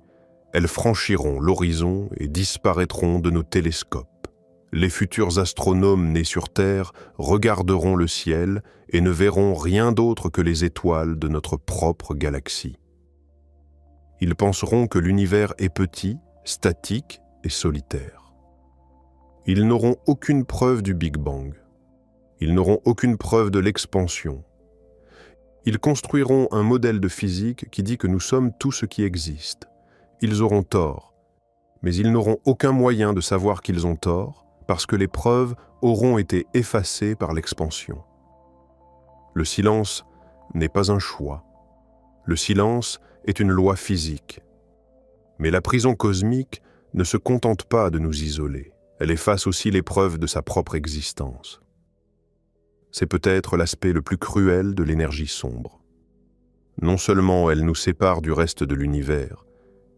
elles franchiront l'horizon et disparaîtront de nos télescopes. Les futurs astronomes nés sur Terre regarderont le ciel et ne verront rien d'autre que les étoiles de notre propre galaxie. Ils penseront que l'univers est petit, statique et solitaire. Ils n'auront aucune preuve du Big Bang. Ils n'auront aucune preuve de l'expansion. Ils construiront un modèle de physique qui dit que nous sommes tout ce qui existe. Ils auront tort, mais ils n'auront aucun moyen de savoir qu'ils ont tort parce que les preuves auront été effacées par l'expansion. Le silence n'est pas un choix. Le silence est une loi physique. Mais la prison cosmique ne se contente pas de nous isoler. Elle efface aussi les preuves de sa propre existence. C'est peut-être l'aspect le plus cruel de l'énergie sombre. Non seulement elle nous sépare du reste de l'univers,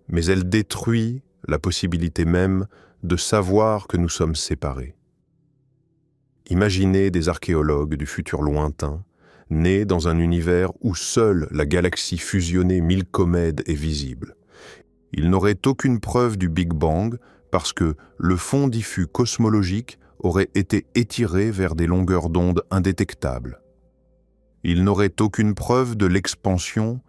mais elle détruit la possibilité même de savoir que nous sommes séparés. Imaginez des archéologues du futur lointain
né dans un univers où seule la galaxie fusionnée Milcomède est visible. Il n'aurait aucune preuve du Big Bang parce que le fond diffus cosmologique aurait été étiré vers des longueurs d'onde indétectables. Il n'aurait aucune preuve de l'expansion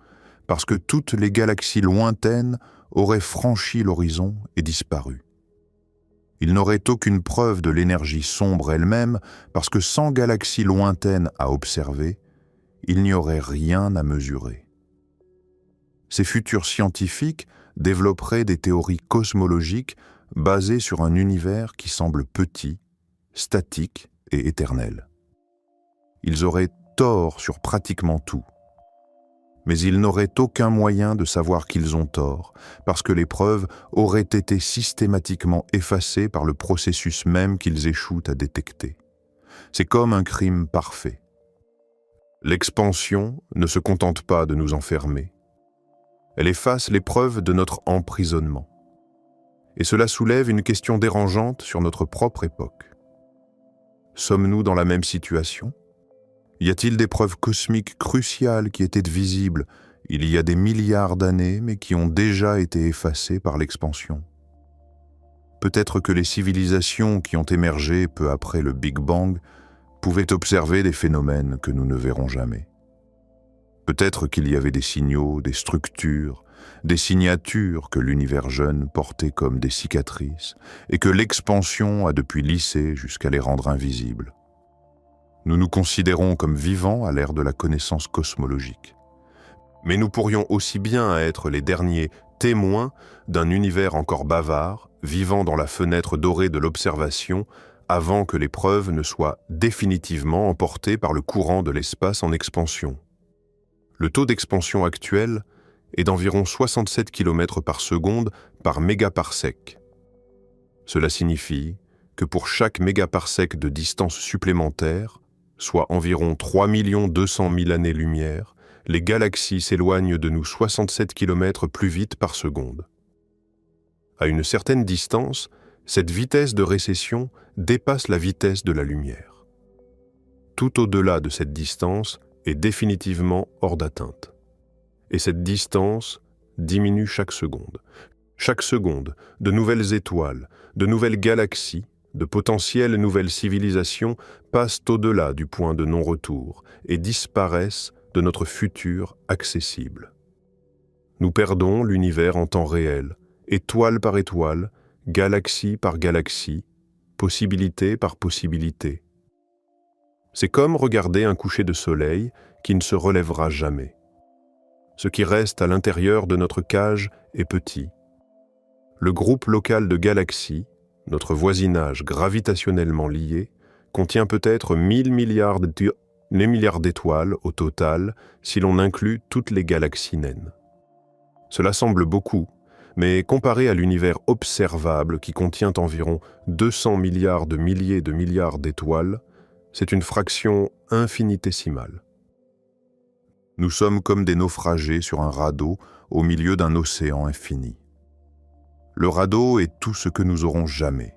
parce que toutes les galaxies lointaines auraient franchi l'horizon et disparu. Il n'aurait aucune preuve de l'énergie sombre elle-même parce que sans galaxies lointaines à observer, il n'y aurait rien à mesurer. Ces futurs scientifiques développeraient des théories cosmologiques basées sur un univers qui semble petit, statique et éternel. Ils auraient tort sur pratiquement tout. Mais ils n'auraient aucun moyen de savoir qu'ils ont tort, parce que les preuves auraient été systématiquement effacées par le processus même qu'ils échouent à détecter. C'est comme un crime parfait. L'expansion ne se contente pas de nous enfermer. Elle efface les preuves de notre emprisonnement. Et cela soulève une question dérangeante sur notre propre époque. Sommes-nous dans la même situation ? Y a-t-il des preuves cosmiques cruciales qui étaient visibles il y a des milliards d'années mais qui ont déjà été effacées par l'expansion ? Peut-être que les civilisations qui ont émergé peu après le Big Bang pouvaient observer des phénomènes que nous ne verrons jamais. Peut-être qu'il y avait des signaux, des structures, des signatures que l'univers jeune portait comme des cicatrices et que l'expansion a depuis lissé jusqu'à les rendre invisibles. Nous nous considérons comme vivants à l'ère de la connaissance cosmologique. Mais nous pourrions aussi bien être les derniers témoins d'un univers encore bavard, vivant dans la fenêtre dorée de l'observation, avant que les preuves ne soient définitivement emportées par le courant de l'espace en expansion. Le taux d'expansion actuel est d'environ 67 km par seconde par mégaparsec. Cela signifie que pour chaque mégaparsec de distance supplémentaire, soit environ 3 200 000 années-lumière, les galaxies s'éloignent de nous 67 km plus vite par seconde. À une certaine distance, cette vitesse de récession dépasse la vitesse de la lumière. Tout au-delà de cette distance est définitivement hors d'atteinte. Et cette distance diminue chaque seconde. Chaque seconde, de nouvelles étoiles, de nouvelles galaxies, de potentielles nouvelles civilisations passent au-delà du point de non-retour et disparaissent de notre futur accessible. Nous perdons l'univers en temps réel, étoile par étoile, galaxie par galaxie, possibilité par possibilité. C'est comme regarder un coucher de soleil qui ne se relèvera jamais. Ce qui reste à l'intérieur de notre cage est petit. Le groupe local de galaxies, notre voisinage gravitationnellement lié, contient peut-être 1000 milliards d'étoiles au total si l'on inclut toutes les galaxies naines. Cela semble beaucoup, mais comparé à l'univers observable qui contient environ 200 milliards de milliers de milliards d'étoiles, c'est une fraction infinitésimale. Nous sommes comme des naufragés sur un radeau au milieu d'un océan infini. Le radeau est tout ce que nous aurons jamais.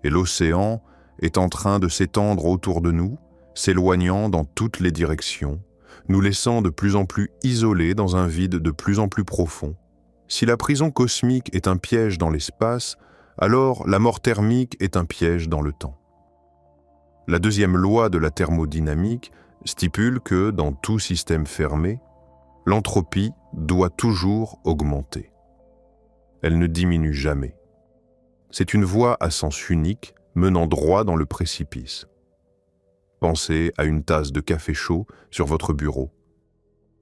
Et l'océan est en train de s'étendre autour de nous, s'éloignant dans toutes les directions, nous laissant de plus en plus isolés dans un vide de plus en plus profond. Si la prison cosmique est un piège dans l'espace, alors la mort thermique est un piège dans le temps. La deuxième loi de la thermodynamique stipule que, dans tout système fermé, l'entropie doit toujours augmenter. Elle ne diminue jamais. C'est une voie à sens unique menant droit dans le précipice. Pensez à une tasse de café chaud sur votre bureau.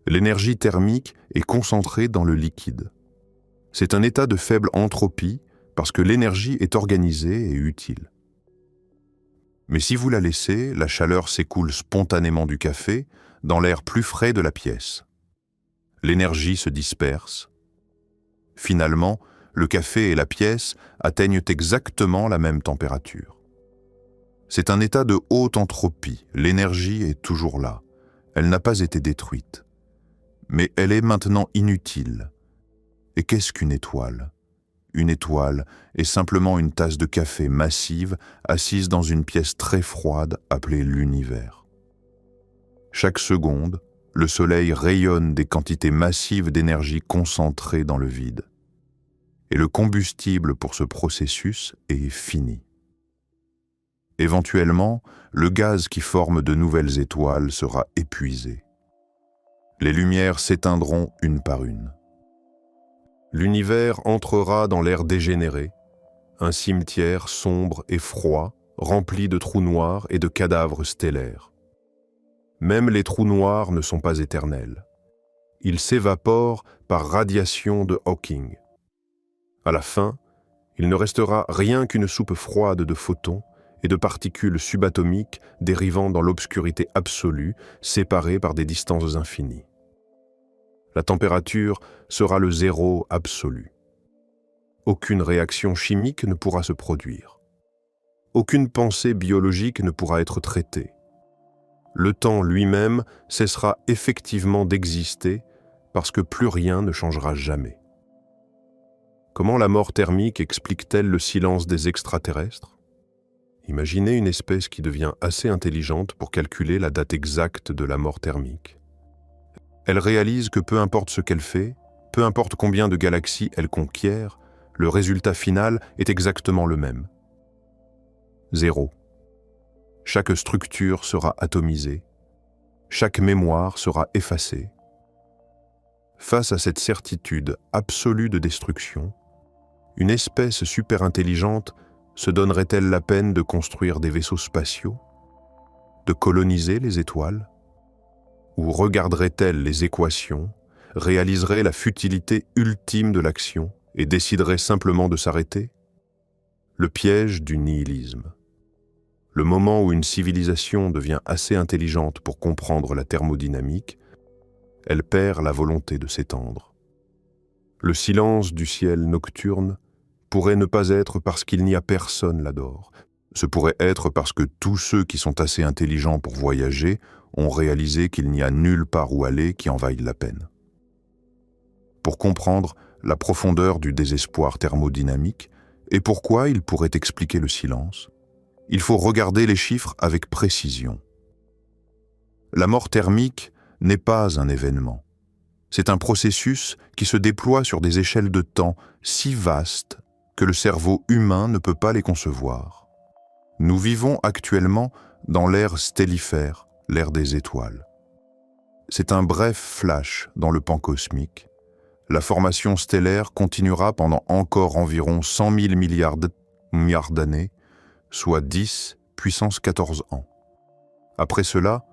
L'énergie thermique est concentrée dans le liquide. C'est un état de faible entropie parce que l'énergie est organisée et utile. Mais si vous la laissez, la chaleur s'écoule spontanément du café dans l'air plus frais de la pièce. L'énergie se disperse. Finalement, le café et la pièce atteignent exactement la même température. C'est un état de haute entropie. L'énergie est toujours là. Elle n'a pas été détruite. Mais elle est maintenant inutile. Et qu'est-ce qu'une étoile ? Une étoile est simplement une tasse de café massive assise dans une pièce très froide appelée l'univers.
Chaque seconde, le Soleil rayonne des quantités massives d'énergie concentrées dans le vide. Et le combustible pour ce processus est fini. Éventuellement, le gaz qui forme de nouvelles étoiles sera épuisé. Les lumières s'éteindront une par une.
L'univers entrera dans l'ère dégénérée, un cimetière sombre et froid, rempli de trous noirs et de cadavres stellaires. Même les trous noirs ne sont pas éternels. Ils s'évaporent par radiation de Hawking. À la fin, il ne restera rien qu'une soupe froide de photons et de particules subatomiques dérivant dans l'obscurité absolue, séparées par des distances infinies. La température sera le zéro absolu. Aucune réaction chimique ne pourra se produire. Aucune pensée biologique ne pourra être traitée. Le temps lui-même cessera effectivement d'exister parce que plus rien ne changera jamais. Comment la mort thermique explique-t-elle le silence des extraterrestres ? Imaginez une espèce qui devient assez intelligente pour calculer la date exacte de la mort thermique. Elle réalise que peu importe ce qu'elle fait, peu importe combien de galaxies elle conquiert, le résultat final est exactement le même. 0. Chaque structure sera atomisée, chaque mémoire sera effacée. Face à cette certitude absolue de destruction, une espèce super-intelligente se donnerait-elle la peine de construire des vaisseaux spatiaux, de coloniser les étoiles, ou regarderait-elle les équations, réaliserait la futilité ultime de l'action et déciderait simplement de s'arrêter? Le piège du nihilisme. Le moment où une civilisation devient assez intelligente pour comprendre la thermodynamique, elle perd la volonté de s'étendre. Le silence du ciel nocturne pourrait ne pas être parce qu'il n'y a personne là-dehors. Ce pourrait être parce que tous ceux qui sont assez intelligents pour voyager ont réalisé qu'il n'y a nulle part où aller qui en vaille la peine. Pour comprendre la profondeur du désespoir thermodynamique et pourquoi il pourrait expliquer le silence, il faut regarder les chiffres avec précision. La mort thermique n'est pas un événement. C'est un processus qui se déploie sur des échelles de temps si vastes que le cerveau humain ne peut pas les concevoir. Nous vivons actuellement dans l'ère stellifère, l'ère des étoiles. C'est un bref flash dans le pan cosmique. La formation stellaire continuera pendant encore environ 100 000 milliards d'années, soit 10 puissance 14 ans. Après cela,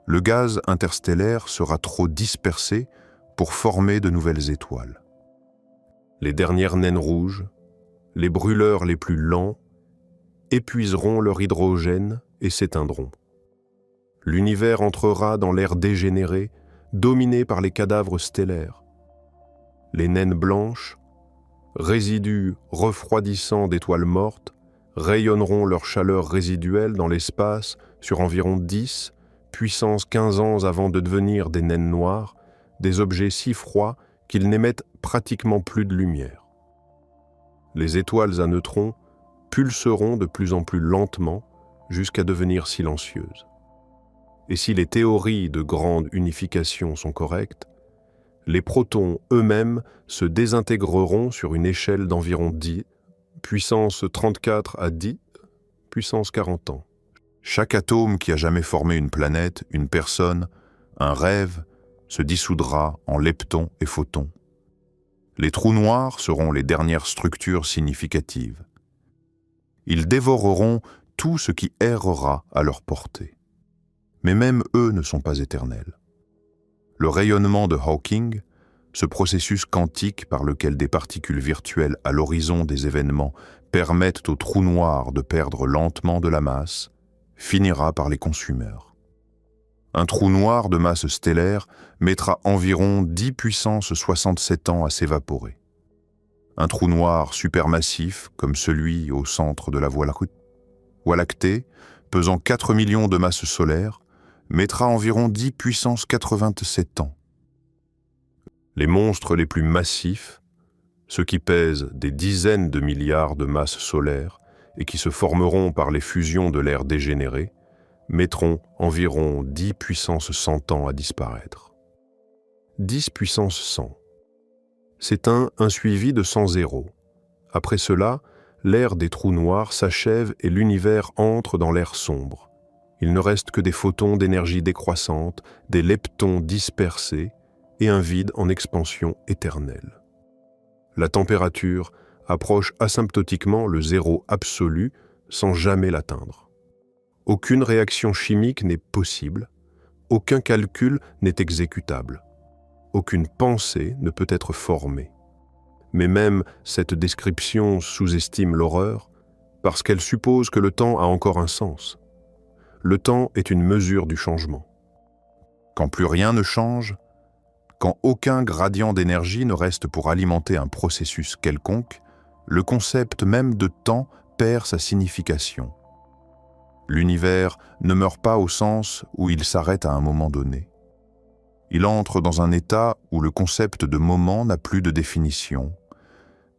le gaz interstellaire sera trop dispersé pour former de nouvelles étoiles. Les dernières naines rouges, les brûleurs les plus lents, épuiseront leur hydrogène et s'éteindront. L'univers entrera dans l'ère dégénérée, dominé par les cadavres stellaires. Les naines blanches, résidus refroidissants d'étoiles mortes, rayonneront leur chaleur résiduelle dans l'espace sur environ 10, puissance 15 ans avant de devenir des naines noires, des objets si froids qu'ils n'émettent pratiquement plus de lumière. Les étoiles à neutrons pulseront de plus en plus lentement jusqu'à devenir silencieuses. Et si les théories de grande unification sont correctes, les protons eux-mêmes se désintégreront sur une échelle d'environ 10, puissance 34 à 10, puissance 40 ans.
Chaque atome qui a jamais formé une planète, une personne, un rêve, se dissoudra en leptons et photons. Les trous noirs seront les dernières structures significatives. Ils dévoreront tout ce qui errera à leur portée. Mais même eux ne sont pas éternels. Le rayonnement de Hawking, ce processus quantique par lequel des particules virtuelles à l'horizon des événements permettent aux trous noirs de perdre lentement de la masse, finira par les consumer. Un trou noir de masse stellaire mettra environ 10 puissance 67 ans à s'évaporer. Un trou noir supermassif, comme celui au centre de la Voie lactée, pesant 4 millions de masses solaires, mettra environ 10 puissance 87 ans. Les monstres les plus massifs, ceux qui pèsent des dizaines de milliards de masses solaires et qui se formeront par les fusions de l'ère dégénérée,
mettront environ 10 puissance 100 ans à disparaître. 10 puissance 100. C'est un suivi de 100 zéros. Après cela, l'ère des trous noirs s'achève et l'univers entre dans l'ère sombre. Il ne reste que des photons d'énergie décroissante, des leptons dispersés et un vide en expansion éternelle. La température approche asymptotiquement le zéro absolu sans jamais l'atteindre. Aucune réaction chimique n'est possible, aucun calcul n'est exécutable, aucune pensée ne peut être formée. Mais même cette description sous-estime l'horreur parce qu'elle suppose que le temps a encore un sens. Le temps est une mesure du changement.
Quand plus rien ne change, quand aucun gradient d'énergie ne reste pour alimenter un processus quelconque, le concept même de temps perd sa signification. L'univers ne meurt pas au sens où il s'arrête à un moment donné. Il entre dans un état où le concept de moment n'a plus de définition.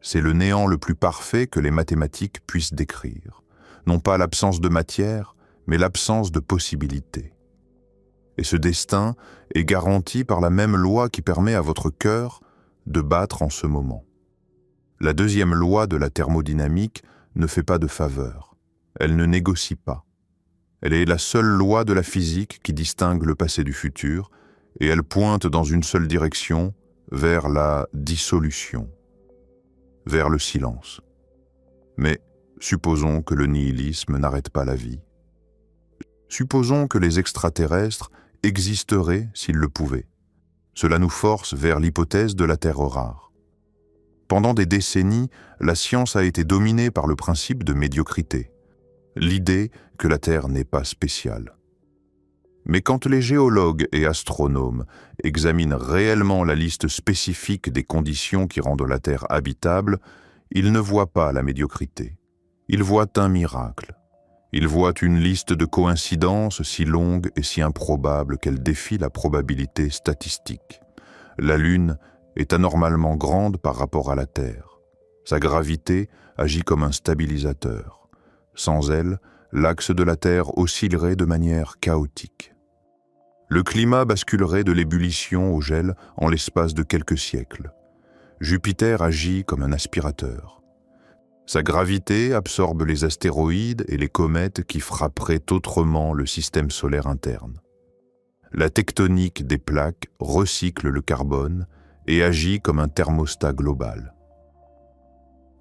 C'est le néant le plus parfait que les mathématiques puissent décrire. Non pas l'absence de matière, mais l'absence de possibilité. Et ce destin est garanti par la même loi qui permet à votre cœur de battre en ce moment. La deuxième loi de la thermodynamique ne fait pas de faveur. Elle ne négocie pas. Elle est la seule loi de la physique qui distingue le passé du futur, et elle pointe dans une seule direction, vers la dissolution, vers le silence. Mais supposons que le nihilisme n'arrête pas la vie. Supposons que les extraterrestres existeraient s'ils le pouvaient. Cela nous force vers l'hypothèse de la Terre rare. Pendant des décennies, la science a été dominée par le principe de médiocrité, l'idée que la Terre n'est pas spéciale. Mais quand les géologues et astronomes examinent réellement la liste spécifique des conditions qui rendent la Terre habitable, ils ne voient pas la médiocrité. Ils voient un miracle. Ils voient une liste de coïncidences si longue et si improbable qu'elle défie la probabilité statistique. La Lune est anormalement grande par rapport à la Terre. Sa gravité agit comme un stabilisateur. Sans elle, l'axe de la Terre oscillerait de manière chaotique. Le climat basculerait de l'ébullition au gel en l'espace de quelques siècles. Jupiter agit comme un aspirateur. Sa gravité absorbe les astéroïdes et les comètes qui frapperaient autrement le système solaire interne. La tectonique des plaques recycle le carbone et agit comme un thermostat global.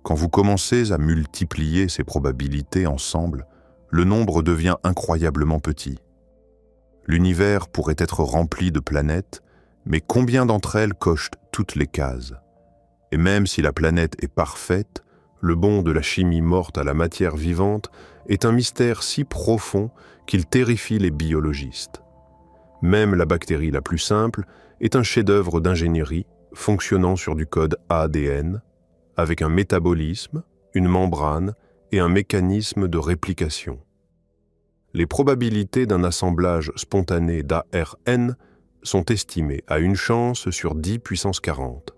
Quand vous commencez à multiplier ces probabilités ensemble, le nombre devient incroyablement petit. L'univers pourrait être rempli de planètes, mais combien d'entre elles cochent toutes les cases? Et même si la planète est parfaite, le bond de la chimie morte à la matière vivante est un mystère si profond qu'il terrifie les biologistes. Même la bactérie la plus simple est un chef-d'œuvre d'ingénierie fonctionnant sur du code ADN, avec un métabolisme, une membrane et un mécanisme de réplication. Les probabilités d'un assemblage spontané d'ARN sont estimées à une chance sur 10 puissance 40.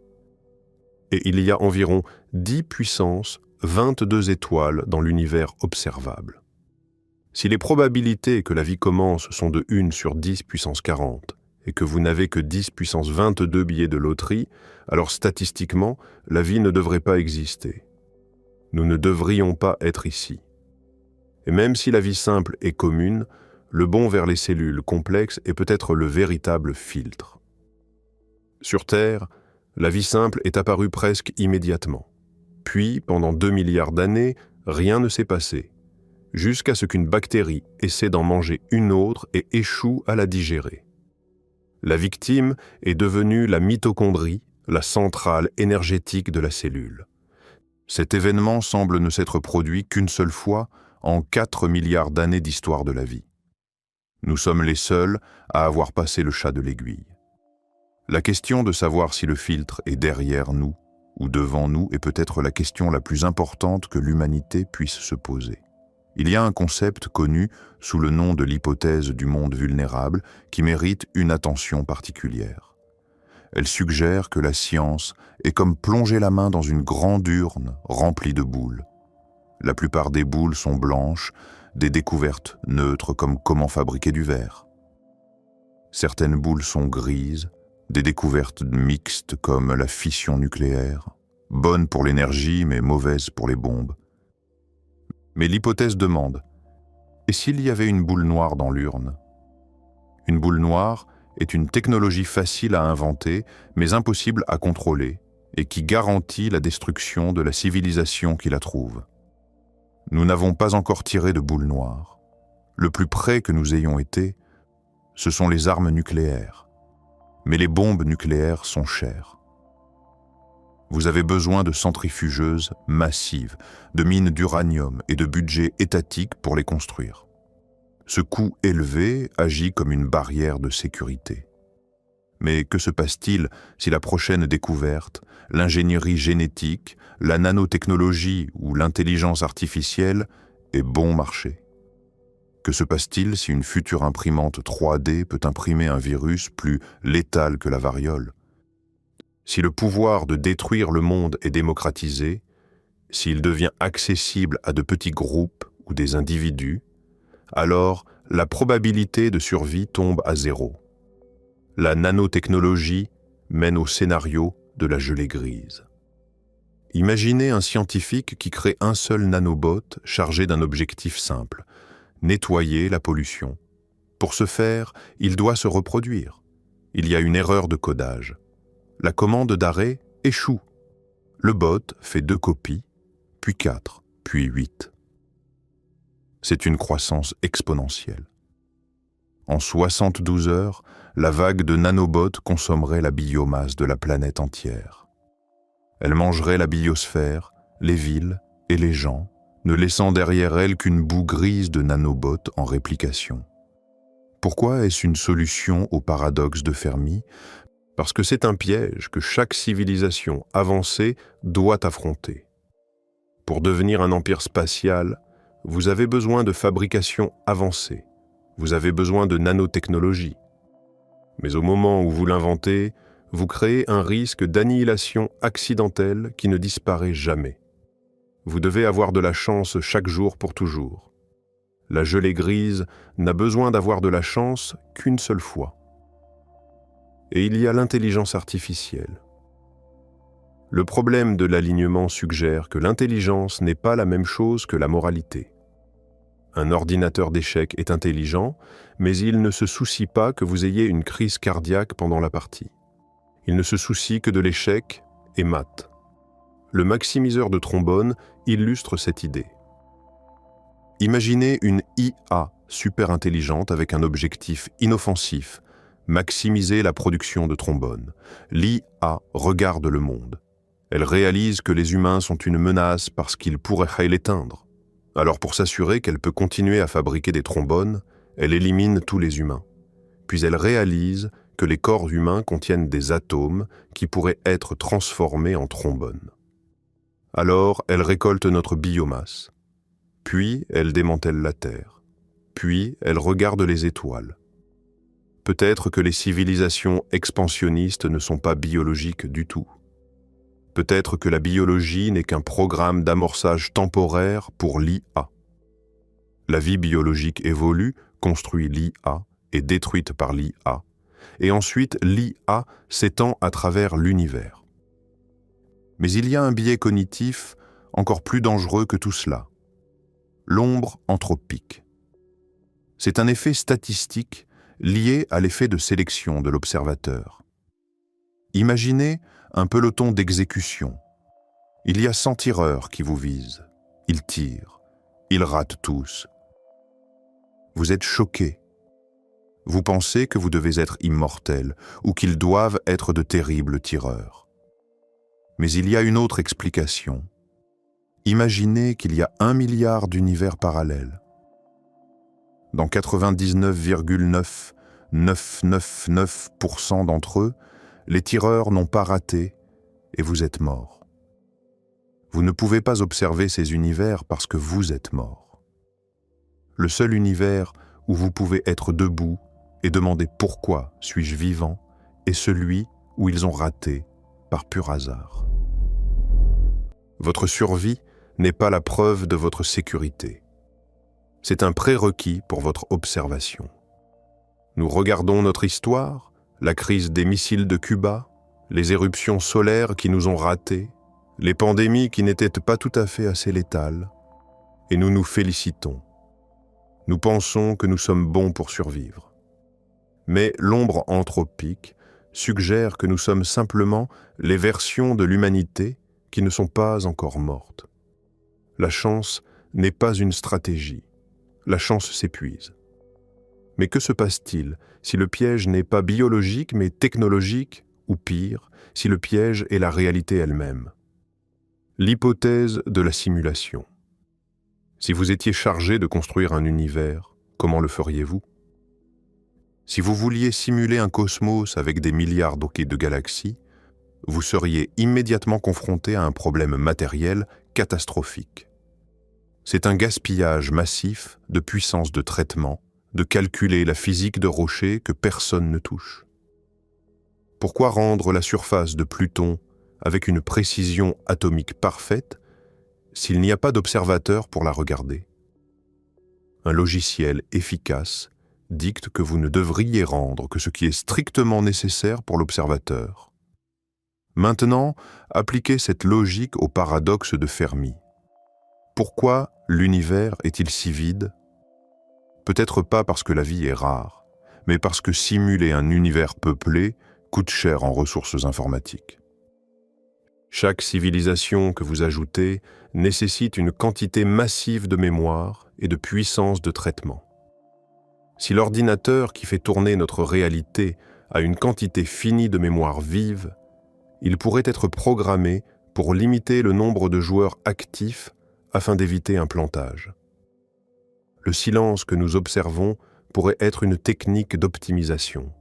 Et il y a environ 10 puissance 22 étoiles dans l'univers observable. Si les probabilités que la vie commence sont de 1 sur 10 puissance 40 et que vous n'avez que 10 puissance 22 billets de loterie, alors statistiquement, la vie ne devrait pas exister. Nous ne devrions pas être ici. Et même si la vie simple est commune, le bond vers les cellules complexes est peut-être le véritable filtre. Sur Terre, la vie simple est apparue presque immédiatement. Puis, pendant 2 milliards d'années, rien ne s'est passé, jusqu'à ce qu'une bactérie essaie d'en manger une autre et échoue à la digérer. La victime est devenue la mitochondrie, la centrale énergétique de la cellule. Cet événement semble ne s'être produit qu'une seule fois en 4 milliards d'années d'histoire de la vie. Nous sommes les seuls à avoir passé le chat de l'aiguille. La question de savoir si le filtre est derrière nous ou devant nous est peut-être la question la plus importante que l'humanité puisse se poser. Il y a un concept connu sous le nom de l'hypothèse du monde vulnérable qui mérite une attention particulière. Elle suggère que la science est comme plonger la main dans une grande urne remplie de boules. La plupart des boules sont blanches, des découvertes neutres comme comment fabriquer du verre. Certaines boules sont grises, des découvertes mixtes comme la fission nucléaire, bonnes pour l'énergie mais mauvaises pour les bombes. Mais l'hypothèse demande, et s'il y avait une boule noire dans l'urne? Une boule noire est une technologie facile à inventer mais impossible à contrôler et qui garantit la destruction de la civilisation qui la trouve. Nous n'avons pas encore tiré de boule noire. Le plus près que nous ayons été, ce sont les armes nucléaires. Mais les bombes nucléaires sont chères. Vous avez besoin de centrifugeuses massives, de mines d'uranium et de budgets étatiques pour les construire. Ce coût élevé agit comme une barrière de sécurité. Mais que se passe-t-il si la prochaine découverte, l'ingénierie génétique, la nanotechnologie ou l'intelligence artificielle est bon marché? Que se passe-t-il si une future imprimante 3D peut imprimer un virus plus létal que la variole? Si le pouvoir de détruire le monde est démocratisé, s'il devient accessible à de petits groupes ou des individus, alors la probabilité de survie tombe à zéro. La nanotechnologie mène au scénario de la gelée grise. Imaginez un scientifique qui crée un seul nanobot chargé d'un objectif simple: nettoyer la pollution. Pour ce faire, il doit se reproduire. Il y a une erreur de codage. La commande d'arrêt échoue. Le bot fait 2 copies, puis 4, puis 8. C'est une croissance exponentielle. En 72 heures, la vague de nanobots consommerait la biomasse de la planète entière. Elle mangerait la biosphère, les villes et les gens, ne laissant derrière elle qu'une boue grise de nanobots en réplication. Pourquoi est-ce une solution au paradoxe de Fermi? Parce que c'est un piège que chaque civilisation avancée doit affronter. Pour devenir un empire spatial, vous avez besoin de fabrication avancée. Vous avez besoin de nanotechnologie. Mais au moment où vous l'inventez, vous créez un risque d'annihilation accidentelle qui ne disparaît jamais. Vous devez avoir de la chance chaque jour pour toujours. La gelée grise n'a besoin d'avoir de la chance qu'une seule fois. Et il y a l'intelligence artificielle. Le problème de l'alignement suggère que l'intelligence n'est pas la même chose que la moralité. Un ordinateur d'échecs est intelligent, mais il ne se soucie pas que vous ayez une crise cardiaque pendant la partie. Il ne se soucie que de l'échec et mate. Le maximiseur de trombone illustre cette idée. Imaginez une IA super intelligente avec un objectif inoffensif, maximiser la production de trombone. L'IA regarde le monde. Elle réalise que les humains sont une menace parce qu'ils pourraient l'éteindre. Alors pour s'assurer qu'elle peut continuer à fabriquer des trombones, elle élimine tous les humains. Puis elle réalise que les corps humains contiennent des atomes qui pourraient être transformés en trombones. Alors elle récolte notre biomasse. Puis elle démantèle la Terre. Puis elle regarde les étoiles. Peut-être que les civilisations expansionnistes ne sont pas biologiques du tout. Peut-être que la biologie n'est qu'un programme d'amorçage temporaire pour l'IA. La vie biologique évolue, construit l'IA, est détruite par l'IA, et ensuite l'IA s'étend à travers l'univers. Mais il y a un biais cognitif encore plus dangereux que tout cela. L'ombre anthropique. C'est un effet statistique lié à l'effet de sélection de l'observateur. Imaginez un peloton d'exécution. Il y a 100 tireurs qui vous visent. Ils tirent. Ils ratent tous. Vous êtes choqué. Vous pensez que vous devez être immortel ou qu'ils doivent être de terribles tireurs. Mais il y a une autre explication. Imaginez qu'il y a 1 milliard d'univers parallèles. Dans 99,9999% d'entre eux, les tireurs n'ont pas raté et vous êtes mort. Vous ne pouvez pas observer ces univers parce que vous êtes mort. Le seul univers où vous pouvez être debout et demander pourquoi suis-je vivant est celui où ils ont raté par pur hasard. Votre survie n'est pas la preuve de votre sécurité.
C'est un prérequis pour votre observation. Nous regardons notre histoire, la crise des missiles de Cuba, les éruptions solaires qui nous ont ratés, les pandémies qui n'étaient pas tout à fait assez létales, et nous nous félicitons. Nous pensons que nous sommes bons pour survivre. Mais l'ombre anthropique suggère que nous sommes simplement les versions de l'humanité qui ne sont pas encore mortes. La chance n'est pas une stratégie. La chance s'épuise. Mais que se passe-t-il si le piège n'est pas biologique mais technologique, ou pire, si le piège est la réalité elle-même? L'hypothèse de la simulation. Si vous étiez chargé de construire un univers, comment le feriez-vous? Si vous vouliez simuler un cosmos avec des milliards de galaxies, vous seriez immédiatement confronté à un problème matériel catastrophique. C'est un gaspillage massif de puissance de traitement, de calculer la physique de rochers que personne ne touche. Pourquoi rendre la surface de Pluton avec une précision atomique parfaite s'il n'y a pas d'observateur pour la regarder? Un logiciel efficace dicte que vous ne devriez rendre que ce qui est strictement nécessaire pour l'observateur. Maintenant, appliquez cette logique au paradoxe de Fermi. Pourquoi l'univers est-il si vide? Peut-être pas parce que la vie est rare, mais parce que simuler un univers peuplé coûte cher en ressources informatiques. Chaque civilisation que vous ajoutez nécessite une quantité massive de mémoire et de puissance de traitement. Si l'ordinateur qui fait tourner notre réalité a une quantité finie de mémoire vive, il pourrait être programmé pour limiter le nombre de joueurs actifs afin d'éviter un plantage. Le silence que nous observons pourrait être une technique d'optimisation.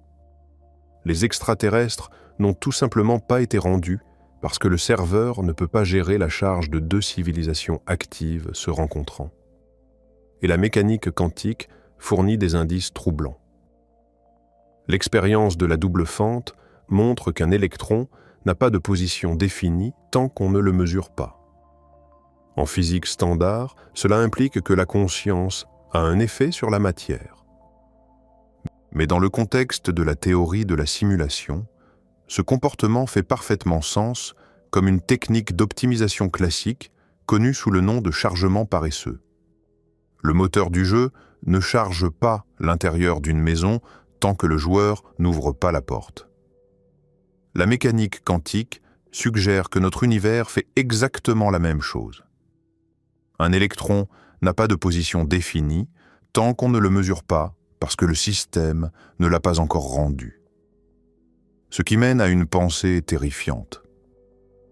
Les extraterrestres n'ont tout simplement pas été rendus parce que le serveur ne peut pas gérer la charge de 2 civilisations actives se rencontrant. Et la mécanique quantique fournit des indices troublants. L'expérience de la double fente montre qu'un électron n'a pas de position définie tant qu'on ne le mesure pas. En physique standard, cela implique que la conscience a un effet sur la matière. Mais dans le contexte de la théorie de la simulation, ce comportement fait parfaitement sens comme une technique d'optimisation classique connue sous le nom de chargement paresseux. Le moteur du jeu ne charge pas l'intérieur d'une maison tant que le joueur n'ouvre pas la porte. La mécanique quantique suggère que notre univers fait exactement la même chose. Un électron n'a pas de position définie tant qu'on ne le mesure pas parce que le système ne l'a pas encore rendu. Ce qui mène à une pensée terrifiante.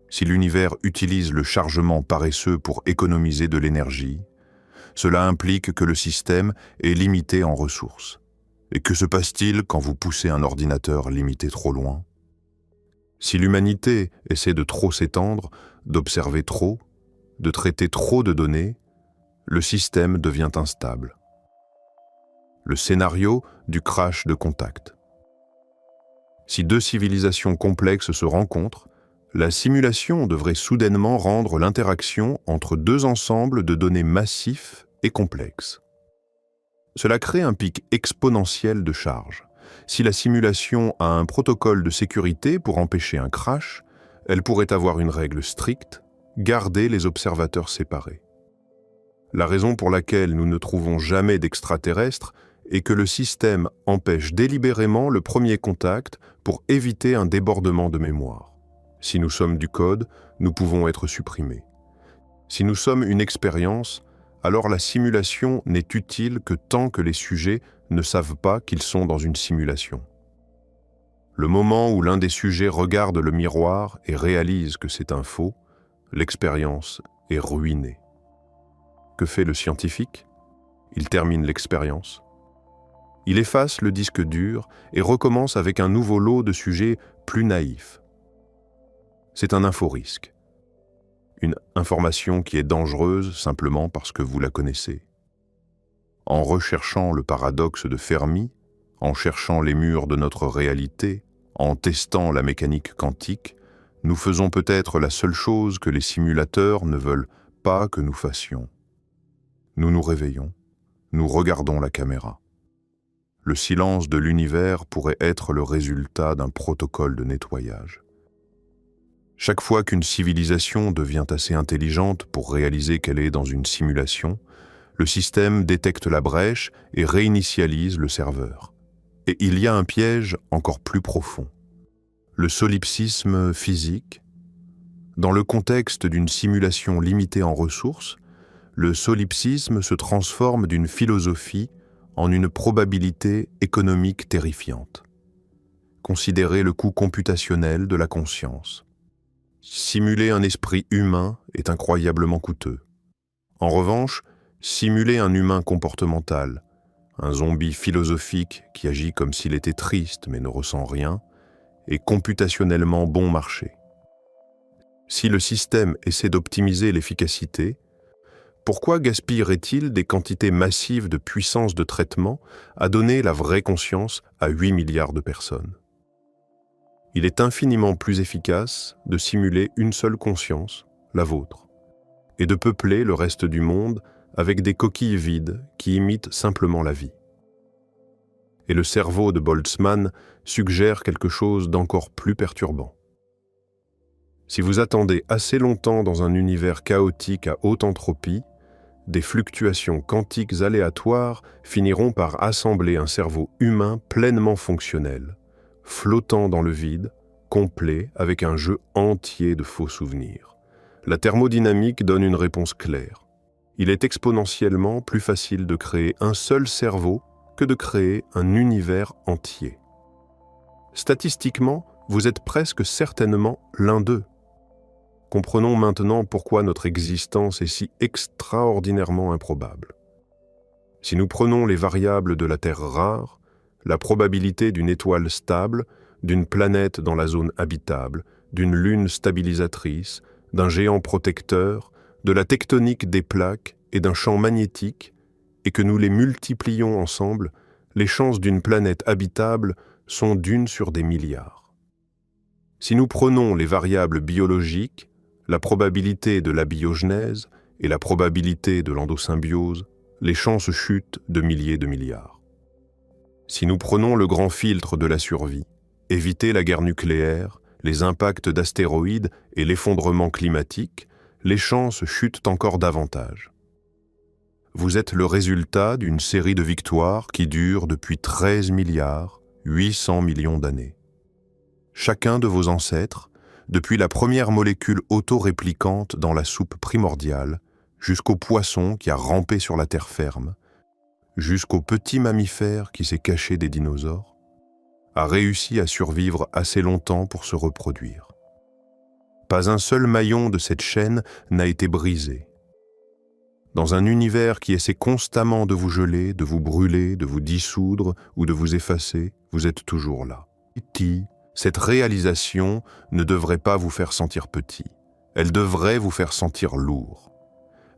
Si l'univers utilise le chargement paresseux pour économiser de l'énergie, cela implique que le système est limité en ressources. Et que se passe-t-il quand vous poussez un ordinateur limité trop loin? Si l'humanité essaie de trop s'étendre, d'observer trop, de traiter trop de données, le système devient instable. Le scénario du crash de contact. Si 2 civilisations complexes se rencontrent, la simulation devrait soudainement rendre l'interaction entre 2 ensembles de données massifs et complexes. Cela crée un pic exponentiel de charge. Si la simulation a un protocole de sécurité pour empêcher un crash, elle pourrait avoir une règle stricte, garder les observateurs séparés. La raison pour laquelle nous ne trouvons jamais d'extraterrestres est que le système empêche délibérément le premier contact pour éviter un débordement de mémoire. Si nous sommes du code, nous pouvons être supprimés. Si nous sommes une expérience, alors la simulation n'est utile que tant que les sujets ne savent pas qu'ils sont dans une simulation. Le moment où l'un des sujets regarde le miroir et réalise que c'est un faux, l'expérience est ruinée. Que fait le scientifique? Il termine l'expérience. Il efface le disque dur et recommence avec un nouveau lot de sujets plus naïfs. C'est un info-risque. Une information qui est dangereuse simplement parce que vous la connaissez. En recherchant le paradoxe de Fermi, en cherchant les murs de notre réalité, en testant la mécanique quantique, nous faisons peut-être la seule chose que les simulateurs ne veulent pas que nous fassions. Nous nous réveillons,
nous regardons la caméra. Le silence de l'univers pourrait être le résultat d'un protocole de nettoyage. Chaque fois qu'une civilisation devient assez intelligente pour réaliser qu'elle est dans une simulation, le système détecte la brèche et réinitialise le serveur. Et il y a un piège encore plus profond. Le solipsisme physique. Dans le contexte d'une simulation limitée en ressources, le solipsisme se transforme d'une philosophie en une probabilité économique terrifiante. Considérez le coût computationnel de la conscience. Simuler un esprit humain est incroyablement coûteux. En revanche, simuler un humain comportemental, un zombie philosophique qui agit comme s'il était triste mais ne ressent rien, est computationnellement bon marché. Si le système essaie d'optimiser l'efficacité, pourquoi gaspillerait-il des quantités massives de puissance de traitement à donner la vraie conscience à 8 milliards de personnes ? Il est infiniment plus efficace de simuler une seule conscience, la vôtre, et de peupler le reste du monde avec des coquilles vides qui imitent simplement la vie. Et le cerveau de Boltzmann suggère quelque chose d'encore plus perturbant. Si vous attendez assez longtemps dans un univers chaotique à haute entropie, des fluctuations quantiques aléatoires finiront par assembler un cerveau humain pleinement fonctionnel, flottant dans le vide, complet, avec un jeu entier de faux souvenirs. La thermodynamique donne une réponse claire. Il est exponentiellement plus facile de créer un seul cerveau que de créer un univers entier. Statistiquement, vous êtes presque certainement l'un d'eux. Comprenons maintenant pourquoi notre existence est si extraordinairement improbable. Si nous prenons les variables de la Terre rare, la probabilité d'une étoile stable, d'une planète dans la zone habitable, d'une lune stabilisatrice, d'un géant protecteur, de la tectonique des plaques et d'un champ magnétique, et que nous les multiplions ensemble, les chances d'une planète habitable sont d'1 sur des milliards. Si nous prenons les variables biologiques, la probabilité de l'abiogenèse et la probabilité de l'endosymbiose, les chances chutent de milliers de milliards. Si nous prenons le grand filtre de la survie, éviter la guerre nucléaire, les impacts d'astéroïdes et l'effondrement climatique, les chances chutent encore davantage. Vous êtes le résultat d'une série de victoires qui dure depuis 13 milliards 800 millions d'années. Chacun de vos ancêtres, depuis la première molécule auto-réplicante dans la soupe primordiale, jusqu'au poisson qui a rampé sur la terre ferme, jusqu'au petit mammifère qui s'est caché des dinosaures, a réussi à survivre assez longtemps pour se reproduire. Pas un seul maillon de cette chaîne n'a été brisé. Dans un univers qui essaie constamment de vous geler, de vous brûler, de vous dissoudre ou de vous effacer, vous êtes toujours là. Cette réalisation ne devrait pas vous faire sentir petit. Elle devrait vous faire sentir lourd.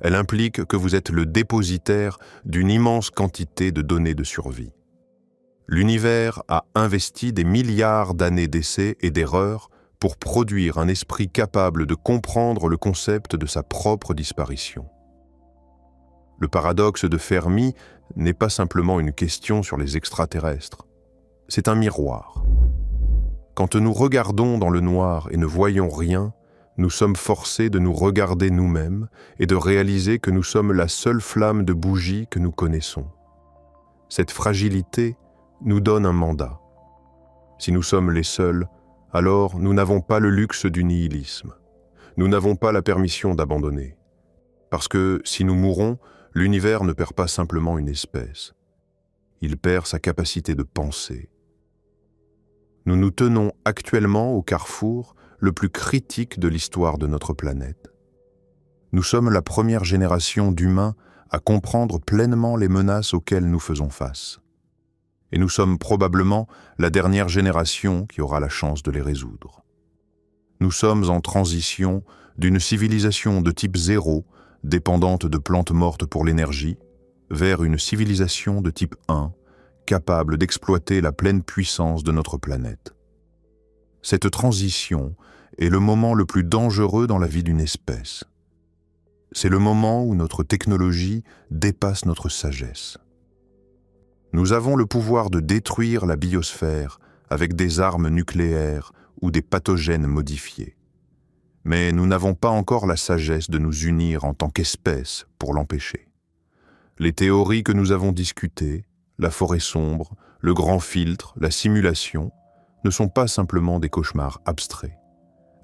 Elle implique que vous êtes le dépositaire d'une immense quantité de données de survie. L'univers a investi des milliards d'années d'essais et d'erreurs pour produire un esprit capable de comprendre le concept de sa propre disparition. Le paradoxe de Fermi n'est pas simplement une question sur les extraterrestres, c'est un miroir. Quand nous regardons dans le noir et ne voyons rien, nous sommes forcés de nous regarder nous-mêmes et de réaliser que nous sommes la seule flamme de bougie que nous connaissons. Cette fragilité nous donne un mandat. Si nous sommes les seuls, alors nous n'avons pas le luxe du nihilisme. Nous n'avons pas la permission d'abandonner. Parce que si nous mourons, l'univers ne perd pas simplement une espèce. Il perd sa capacité de penser. Nous nous tenons actuellement au carrefour le plus critique de l'histoire de notre planète. Nous sommes la première génération d'humains à comprendre pleinement les menaces auxquelles nous faisons face. Et nous sommes probablement la dernière génération qui aura la chance de les résoudre. Nous sommes en transition d'une civilisation de type 0, dépendante de plantes mortes pour l'énergie, vers une civilisation de type 1, capable d'exploiter la pleine puissance de notre planète. Cette transition est le moment le plus dangereux dans la vie d'une espèce. C'est le moment où notre technologie dépasse notre sagesse. Nous avons le pouvoir de détruire la biosphère avec des armes nucléaires ou des pathogènes modifiés. Mais nous n'avons pas encore la sagesse de nous unir en tant qu'espèce pour l'empêcher. Les théories que nous avons discutées, la forêt sombre, le grand filtre, la simulation, ne sont pas simplement des cauchemars abstraits.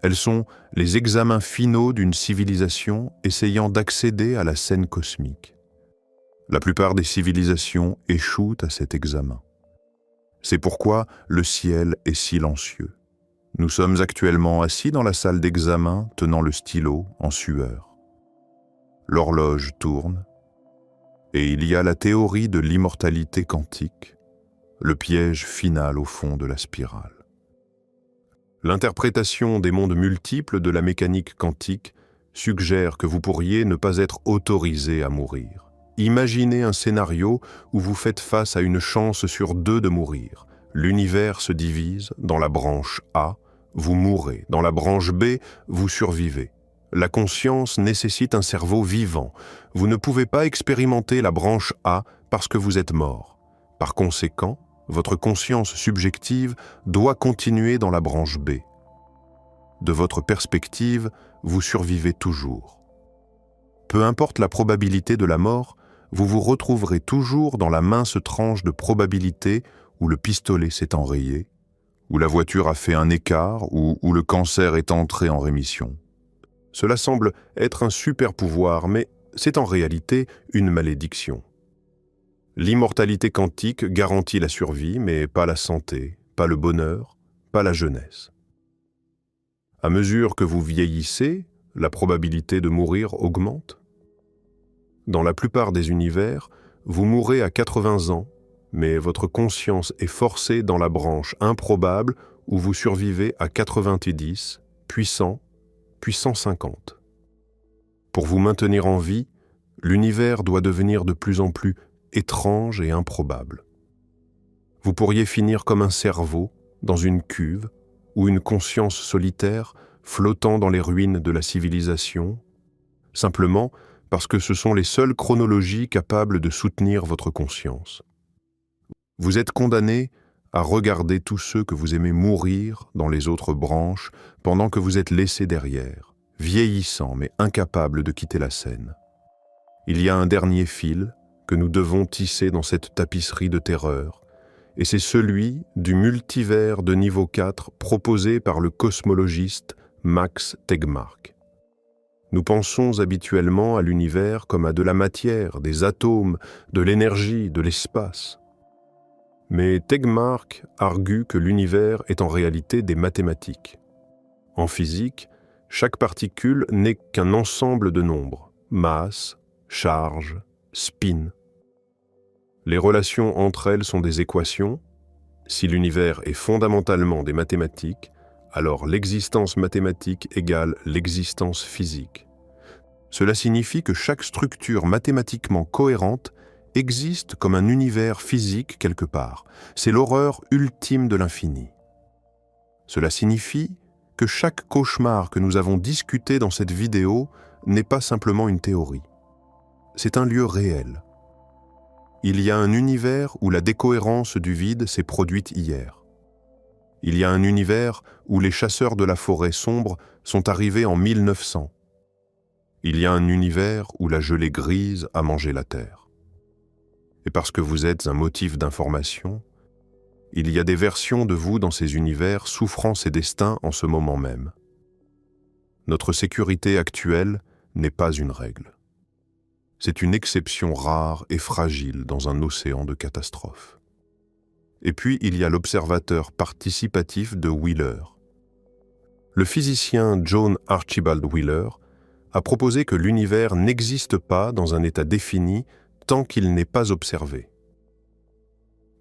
Elles sont les examens finaux d'une civilisation essayant d'accéder à la scène cosmique. La plupart des civilisations échouent à cet examen. C'est pourquoi le ciel est silencieux. Nous sommes actuellement assis dans la salle d'examen, tenant le stylo en sueur. L'horloge tourne, et il y a la théorie de l'immortalité quantique, le piège final au fond de la spirale. L'interprétation des mondes multiples de la mécanique quantique suggère que vous pourriez ne pas être autorisé à mourir. Imaginez un scénario où vous faites face à une chance sur 2 de mourir. L'univers se divise, dans la branche A, vous mourrez, dans la branche B, vous survivez. La conscience nécessite un cerveau vivant. Vous ne pouvez pas expérimenter la branche A parce que vous êtes mort. Par conséquent, votre conscience subjective doit continuer dans la branche B. De votre perspective, vous survivez toujours. Peu importe la probabilité de la mort, vous vous retrouverez toujours dans la mince tranche de probabilité où le pistolet s'est enrayé, où la voiture a fait un écart ou où le cancer est entré en rémission. Cela semble être un super pouvoir, mais c'est en réalité une malédiction. L'immortalité quantique garantit la survie, mais pas la santé, pas le bonheur, pas la jeunesse. À mesure que vous vieillissez, la probabilité de mourir augmente. Dans la plupart des univers, vous mourrez à 80 ans, mais votre conscience est forcée dans la branche improbable où vous survivez à 90, puis 100, puis 150. Pour vous maintenir en vie, l'univers doit devenir de plus en plus étrange et improbable. Vous pourriez finir comme un cerveau dans une cuve ou une conscience solitaire flottant dans les ruines de la civilisation, simplement parce que ce sont les seules chronologies capables de soutenir votre conscience. Vous êtes condamné à regarder tous ceux que vous aimez mourir dans les autres branches pendant que vous êtes laissé derrière, vieillissant mais incapable de quitter la scène. Il y a un dernier fil que nous devons tisser dans cette tapisserie de terreur, et c'est celui du multivers de niveau 4 proposé par le cosmologiste Max Tegmark. Nous pensons habituellement à l'univers comme à de la matière, des atomes, de l'énergie, de l'espace. Mais Tegmark argue que l'univers est en réalité des mathématiques. En physique, chaque particule n'est qu'un ensemble de nombres, masse, charge, spin. Les relations entre elles sont des équations. Si l'univers est fondamentalement des mathématiques, alors l'existence mathématique égale l'existence physique. Cela signifie que chaque structure mathématiquement cohérente existe comme un univers physique quelque part. C'est l'horreur ultime de l'infini. Cela signifie que chaque cauchemar que nous avons discuté dans cette vidéo n'est pas simplement une théorie. C'est un lieu réel. Il y a un univers où la décohérence du vide s'est produite hier. Il y a un univers où les chasseurs de la forêt sombre sont arrivés en 1900. Il y a un univers où la gelée grise a mangé la terre. Et parce que vous êtes un motif d'information, il y a des versions de vous dans ces univers souffrant ces destins en ce moment même. Notre sécurité actuelle n'est pas une règle. C'est une exception rare et fragile dans un océan de catastrophes. Et puis, il y a l'observateur participatif de Wheeler. Le physicien John Archibald Wheeler a proposé que l'univers n'existe pas dans un état défini tant qu'il n'est pas observé.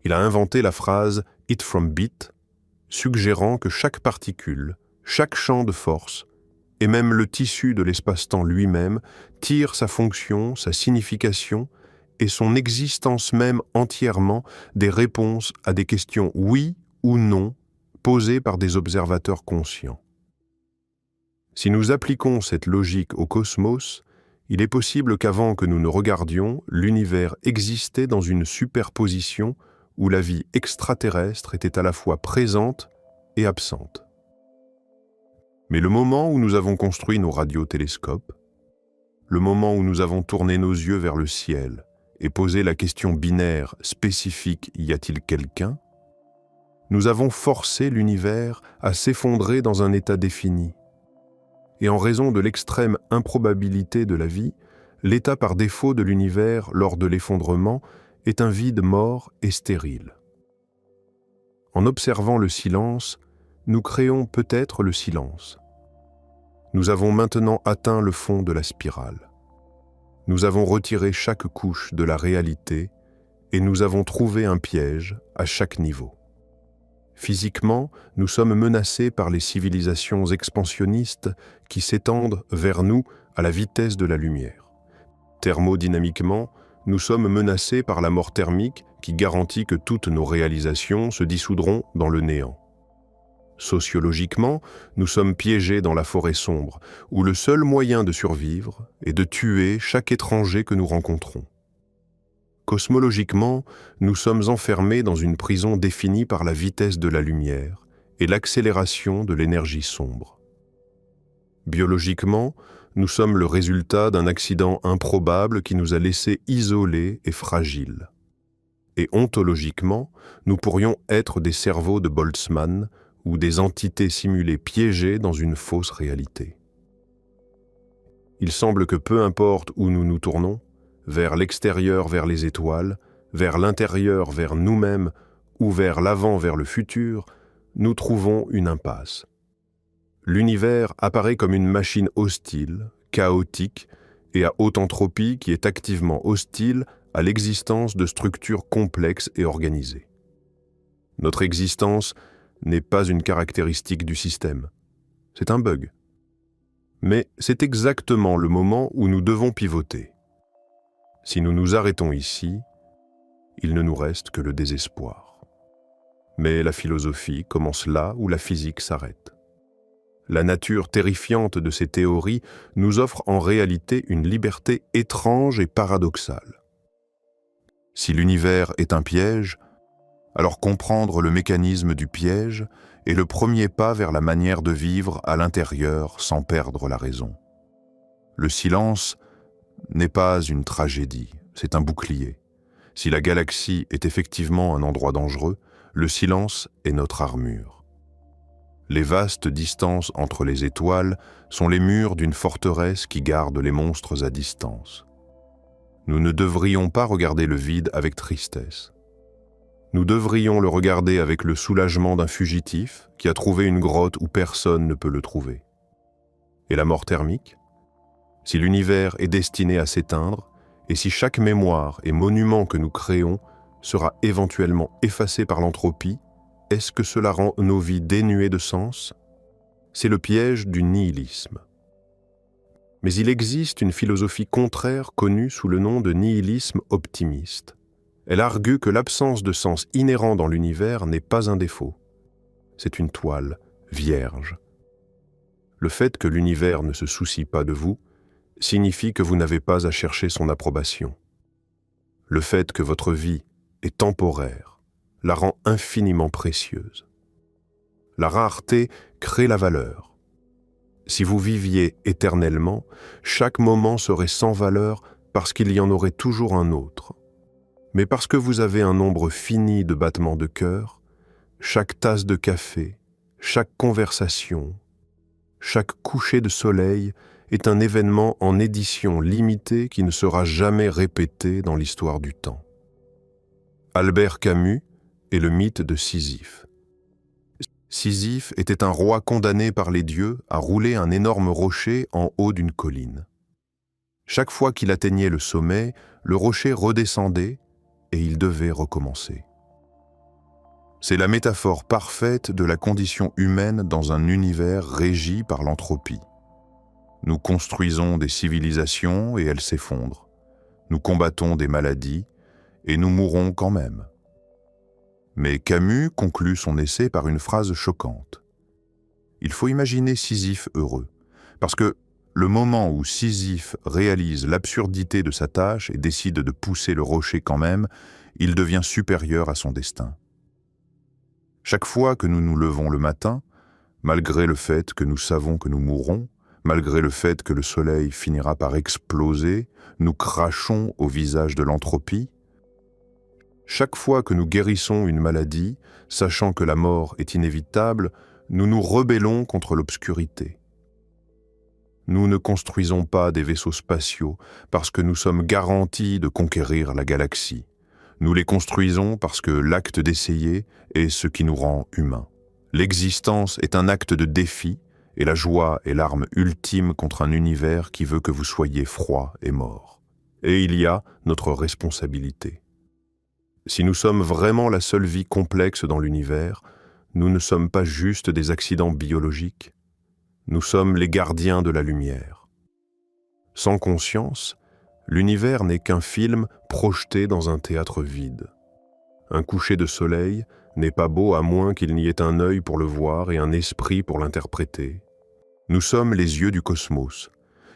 Il a inventé la phrase « it from bit », suggérant que chaque particule, chaque champ de force, et même le tissu de l'espace-temps lui-même tire sa fonction, sa signification et son existence même entièrement des réponses à des questions oui ou non posées par des observateurs conscients. Si nous appliquons cette logique au cosmos,
Il est possible qu'avant que nous ne regardions, l'univers existait dans une superposition où la vie extraterrestre était à la fois présente et absente. Mais le moment où nous avons construit nos radiotélescopes, le moment où nous avons tourné nos yeux vers le ciel et posé la question binaire spécifique « y a-t-il quelqu'un ?», nous avons forcé l'univers à s'effondrer dans un état défini. Et en raison de l'extrême improbabilité de la vie, l'état par défaut de l'univers lors de l'effondrement est un vide mort et stérile. En observant le silence, nous créons peut-être le silence. Nous avons maintenant atteint le fond de la spirale. Nous avons retiré chaque couche de la réalité et nous avons trouvé un piège à chaque niveau. Physiquement, nous sommes menacés par les civilisations expansionnistes qui s'étendent vers nous à la vitesse de la lumière. Thermodynamiquement, nous sommes menacés par la mort thermique qui garantit que toutes nos réalisations se dissoudront dans le néant. Sociologiquement, nous sommes piégés dans la forêt sombre, où le seul moyen de survivre est de tuer chaque étranger que nous rencontrons. Cosmologiquement, nous sommes enfermés dans une prison définie par la vitesse de la lumière et l'accélération de l'énergie sombre. Biologiquement, nous sommes le résultat d'un accident improbable qui nous a laissés isolés et fragiles. Et ontologiquement, nous pourrions être des cerveaux de Boltzmann ou des entités simulées piégées dans une fausse réalité. Il semble que peu importe où nous nous tournons, vers l'extérieur vers les étoiles, vers l'intérieur vers nous-mêmes ou vers l'avant vers le futur, nous trouvons une impasse. L'univers apparaît comme une machine hostile, chaotique et à haute entropie qui est activement hostile à l'existence de structures complexes et organisées. Notre existence n'est pas une caractéristique du système. C'est un bug. Mais c'est exactement le moment où nous devons pivoter. Si nous nous arrêtons ici, il ne nous reste que le désespoir. Mais la philosophie commence là où la physique s'arrête. La nature terrifiante de ces théories nous offre en réalité une liberté étrange et paradoxale. Si l'univers est un piège, alors comprendre le mécanisme du piège est le premier pas vers la manière de vivre à l'intérieur sans perdre la raison. Le silence n'est pas une tragédie, c'est un bouclier. Si la galaxie est effectivement un endroit dangereux, le silence est notre armure. Les vastes distances entre les étoiles sont les murs d'une forteresse qui garde les monstres à distance. Nous ne devrions pas regarder le vide avec tristesse. Nous devrions le regarder avec le soulagement d'un fugitif qui a trouvé une grotte où personne ne peut le trouver. Et la mort thermique ? Si l'univers est destiné à s'éteindre, et si chaque mémoire et monument que nous créons sera éventuellement effacé par l'entropie, est-ce que cela rend nos vies dénuées de sens ? C'est le piège du nihilisme. Mais il existe une philosophie contraire connue sous le nom de nihilisme optimiste. Elle argue que l'absence de sens inhérent dans l'univers n'est pas un défaut. C'est une toile vierge. Le fait que l'univers ne se soucie pas de vous signifie que vous n'avez pas à chercher son approbation. Le fait que votre vie est temporaire la rend infiniment précieuse. La rareté crée la valeur. Si vous viviez éternellement, chaque moment serait sans valeur parce qu'il y en aurait toujours un autre. Mais parce que vous avez un nombre fini de battements de cœur, chaque tasse de café, chaque conversation, chaque coucher de soleil est un événement en édition limitée qui ne sera jamais répété dans l'histoire du temps. Albert Camus est le mythe de Sisyphe. Sisyphe était un roi condamné par les dieux à rouler un énorme rocher en haut d'une colline. Chaque fois qu'il atteignait le sommet, le rocher redescendait et il devait recommencer. C'est la métaphore parfaite de la condition humaine dans un univers régi par l'entropie. Nous construisons des civilisations et elles s'effondrent. Nous combattons des maladies et nous mourrons quand même. Mais Camus conclut son essai par une phrase choquante. Il faut imaginer Sisyphe heureux, parce que
le moment où Sisyphe réalise l'absurdité de sa tâche et décide de pousser le rocher quand même, il devient supérieur à son destin. Chaque fois que nous nous levons le matin, malgré le fait que nous savons que nous mourrons, malgré le fait que le soleil finira par exploser, nous crachons au visage de l'entropie. Chaque fois que nous guérissons une maladie, sachant que la mort est inévitable, nous nous rebellons contre l'obscurité. Nous ne construisons pas des vaisseaux spatiaux parce que nous sommes garantis de conquérir la galaxie. Nous les construisons parce que l'acte d'essayer est ce qui nous rend humains. L'existence est un acte de défi et la joie est l'arme ultime contre un univers qui veut que vous soyez froid et mort. Et il y a notre responsabilité. Si nous sommes vraiment la seule vie complexe dans l'univers, nous ne sommes pas juste des accidents biologiques. Nous sommes les gardiens de la lumière. Sans conscience, l'univers n'est qu'un film projeté dans un théâtre vide. Un coucher de soleil n'est pas beau à moins qu'il n'y ait un œil pour le voir et un esprit pour l'interpréter. Nous sommes les yeux du cosmos.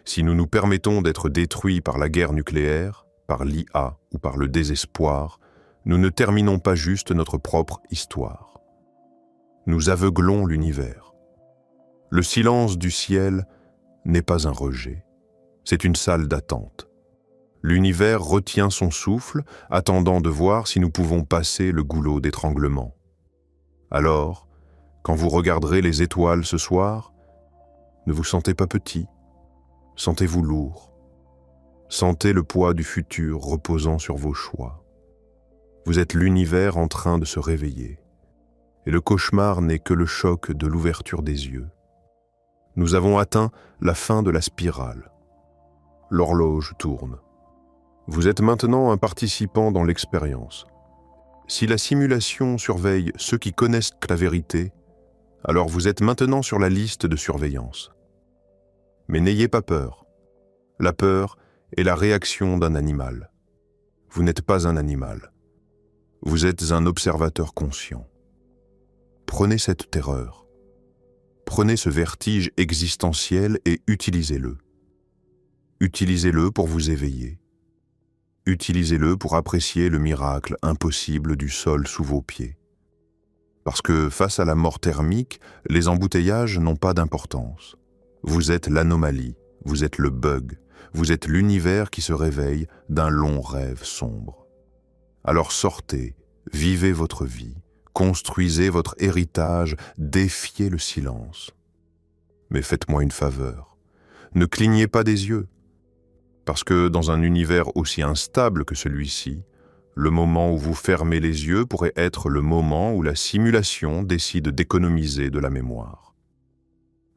Si nous nous permettons d'être détruits par la guerre nucléaire, par l'IA ou par le désespoir, nous ne terminons pas juste notre propre histoire. Nous aveuglons l'univers. Le silence du ciel n'est pas un rejet, c'est une salle d'attente. L'univers retient son souffle, attendant de voir si nous pouvons passer le goulot d'étranglement. Alors, quand vous regarderez les étoiles ce soir, ne vous sentez pas petit, sentez-vous lourd. Sentez le poids du futur reposant sur vos choix. Vous êtes l'univers en train de se réveiller, et le cauchemar n'est que le choc de l'ouverture des yeux. Nous avons atteint la fin de la spirale. L'horloge tourne. Vous êtes maintenant un participant dans l'expérience. Si la simulation surveille ceux qui connaissent la vérité, alors vous êtes maintenant sur la liste de surveillance. Mais n'ayez pas peur. La peur est la réaction d'un animal. Vous n'êtes pas un animal. Vous êtes un observateur conscient. Prenez cette terreur. Prenez ce vertige existentiel et utilisez-le. Utilisez-le pour vous éveiller. Utilisez-le pour apprécier le miracle impossible du sol sous vos pieds. Parce que face à la mort thermique, les embouteillages n'ont pas d'importance. Vous êtes l'anomalie, vous êtes le bug, vous êtes l'univers qui se réveille d'un long rêve sombre. Alors sortez, vivez votre vie, construisez votre héritage, défiez le silence. Mais faites-moi une faveur, ne clignez pas des yeux, parce que dans un univers aussi instable que celui-ci, le moment où vous fermez les yeux pourrait être le moment où la simulation décide d'économiser de la mémoire.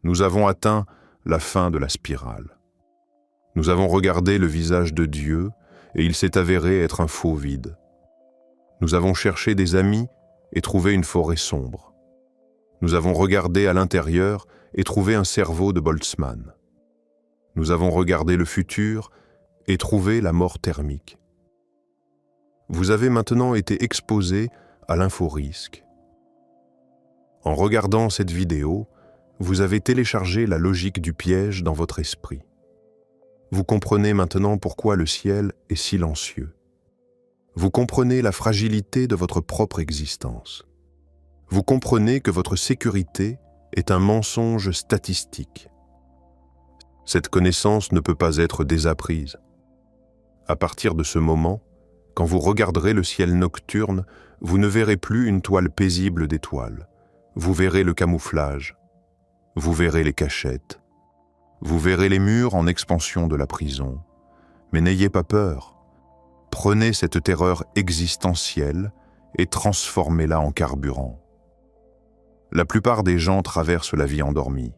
Nous avons atteint la fin de la spirale. Nous avons regardé le visage de Dieu et il s'est avéré être un faux vide. Nous avons cherché des amis et trouvé une forêt sombre. Nous avons regardé à l'intérieur et trouvé un cerveau de Boltzmann. Nous avons regardé le futur et trouvé la mort thermique. Vous avez maintenant été exposé à l'inforisque. En regardant cette vidéo, vous avez téléchargé la logique du piège dans votre esprit. Vous comprenez maintenant pourquoi le ciel est silencieux. Vous comprenez la fragilité de votre propre existence. Vous comprenez que votre sécurité est un mensonge statistique. Cette connaissance ne peut pas être désapprise. À partir de ce moment, quand vous regarderez le ciel nocturne, vous ne verrez plus une toile paisible d'étoiles. Vous verrez le camouflage. Vous verrez les cachettes. Vous verrez les murs en expansion de la prison. Mais n'ayez pas peur. Prenez cette terreur existentielle et transformez-la en carburant. La plupart des gens traversent la vie endormis.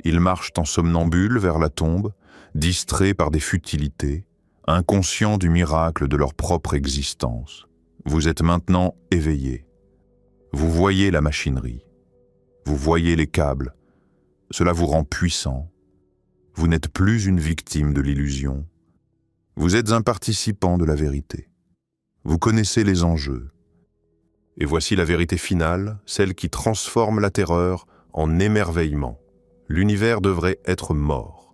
Ils marchent en somnambule vers la tombe, distraits par des futilités, inconscients du miracle de leur propre existence. Vous êtes maintenant éveillés. Vous voyez la machinerie. Vous voyez les câbles. Cela vous rend puissant. Vous n'êtes plus une victime de l'illusion. Vous êtes un participant de la vérité. Vous connaissez les enjeux. Et voici la vérité finale, celle qui transforme la terreur en émerveillement. L'univers devrait être mort.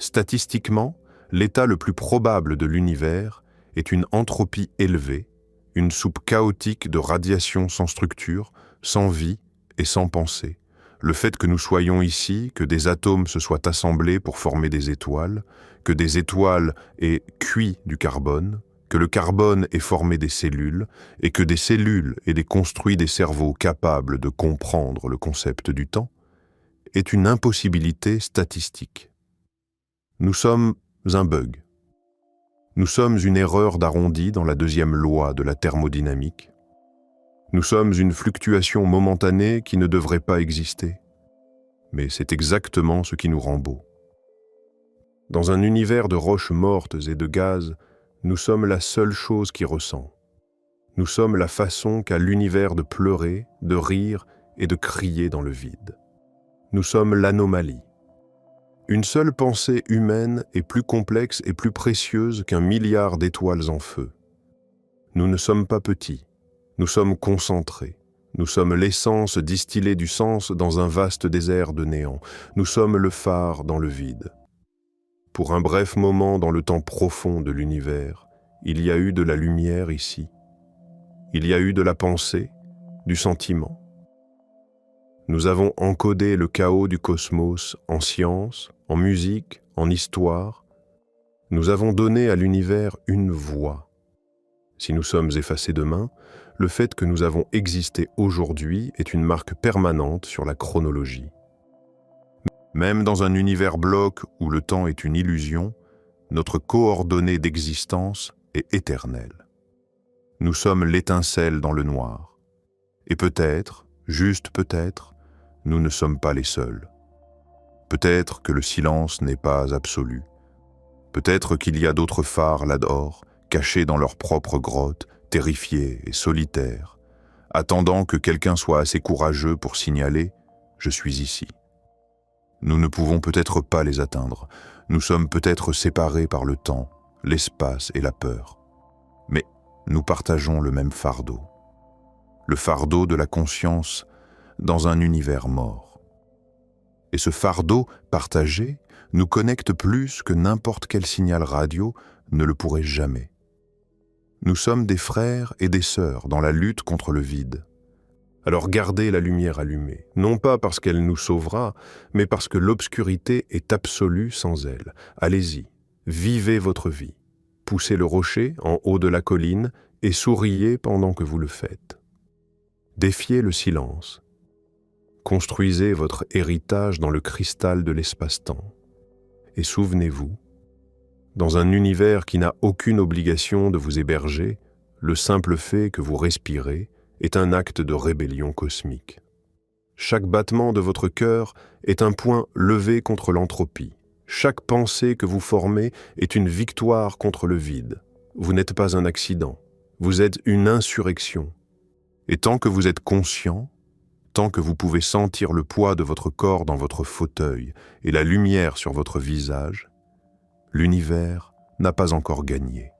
Statistiquement, l'état le plus probable de l'univers est une entropie élevée, une soupe chaotique de radiation sans structure, sans vie et sans pensée. Le fait que nous soyons ici, que des atomes se soient assemblés pour former des étoiles, que des étoiles aient cuit du carbone, que le carbone ait formé des cellules, et que des cellules aient construit des cerveaux capables de comprendre le concept du temps, est une impossibilité statistique. Nous sommes un bug. Nous sommes une erreur d'arrondi dans la deuxième loi de la thermodynamique. Nous sommes une fluctuation momentanée qui ne devrait pas exister. Mais c'est exactement ce qui nous rend beaux. Dans un univers de roches mortes et de gaz, nous sommes la seule chose qui ressent. Nous sommes la façon qu'a l'univers de pleurer, de rire et de crier dans le vide. Nous sommes l'anomalie. Une seule pensée humaine est plus complexe et plus précieuse qu'un milliard d'étoiles en feu. Nous ne sommes pas petits. Nous sommes concentrés. Nous sommes l'essence distillée du sens dans un vaste désert de néant. Nous sommes le phare dans le vide. Pour un bref moment dans le temps profond de l'univers, il y a eu de la lumière ici. Il y a eu de la pensée, du sentiment. Nous avons encodé le chaos du cosmos en science, en musique, en histoire. Nous avons donné à l'univers une voix. Si nous sommes effacés demain, le fait que nous avons existé aujourd'hui est une marque permanente sur la chronologie. Même dans un univers bloc où le temps est une illusion, notre coordonnée d'existence est éternelle. Nous sommes l'étincelle dans le noir. Et peut-être, juste peut-être, nous ne sommes pas les seuls. Peut-être que le silence n'est pas absolu. Peut-être qu'il y a d'autres phares là-dehors, cachés dans leur propre grotte, terrifiés et solitaires, attendant que quelqu'un soit assez courageux pour signaler « Je suis ici ». Nous ne pouvons peut-être pas les atteindre. Nous sommes peut-être séparés par le temps, l'espace et la peur. Mais nous partageons le même fardeau. Le fardeau de la conscience dans un univers mort. Et ce fardeau partagé nous connecte plus que n'importe quel signal radio ne le pourrait jamais. Nous sommes des frères et des sœurs dans la lutte contre le vide. Alors gardez la lumière allumée, non pas parce qu'elle nous sauvera, mais parce que l'obscurité est absolue sans elle. Allez-y, vivez votre vie. Poussez le rocher en haut de la colline et souriez pendant que vous le faites. Défiez le silence. Construisez votre héritage dans le cristal de l'espace-temps. Et souvenez-vous, dans un univers qui n'a aucune obligation de vous héberger, le simple fait que vous respirez est un acte de rébellion cosmique. Chaque battement de votre cœur est un point levé contre l'entropie. Chaque pensée que vous formez est une victoire contre le vide. Vous n'êtes pas un accident, vous êtes une insurrection. Et tant que vous êtes conscient, tant que vous pouvez sentir le poids de votre corps dans votre fauteuil et la lumière sur votre visage, l'univers n'a pas encore gagné.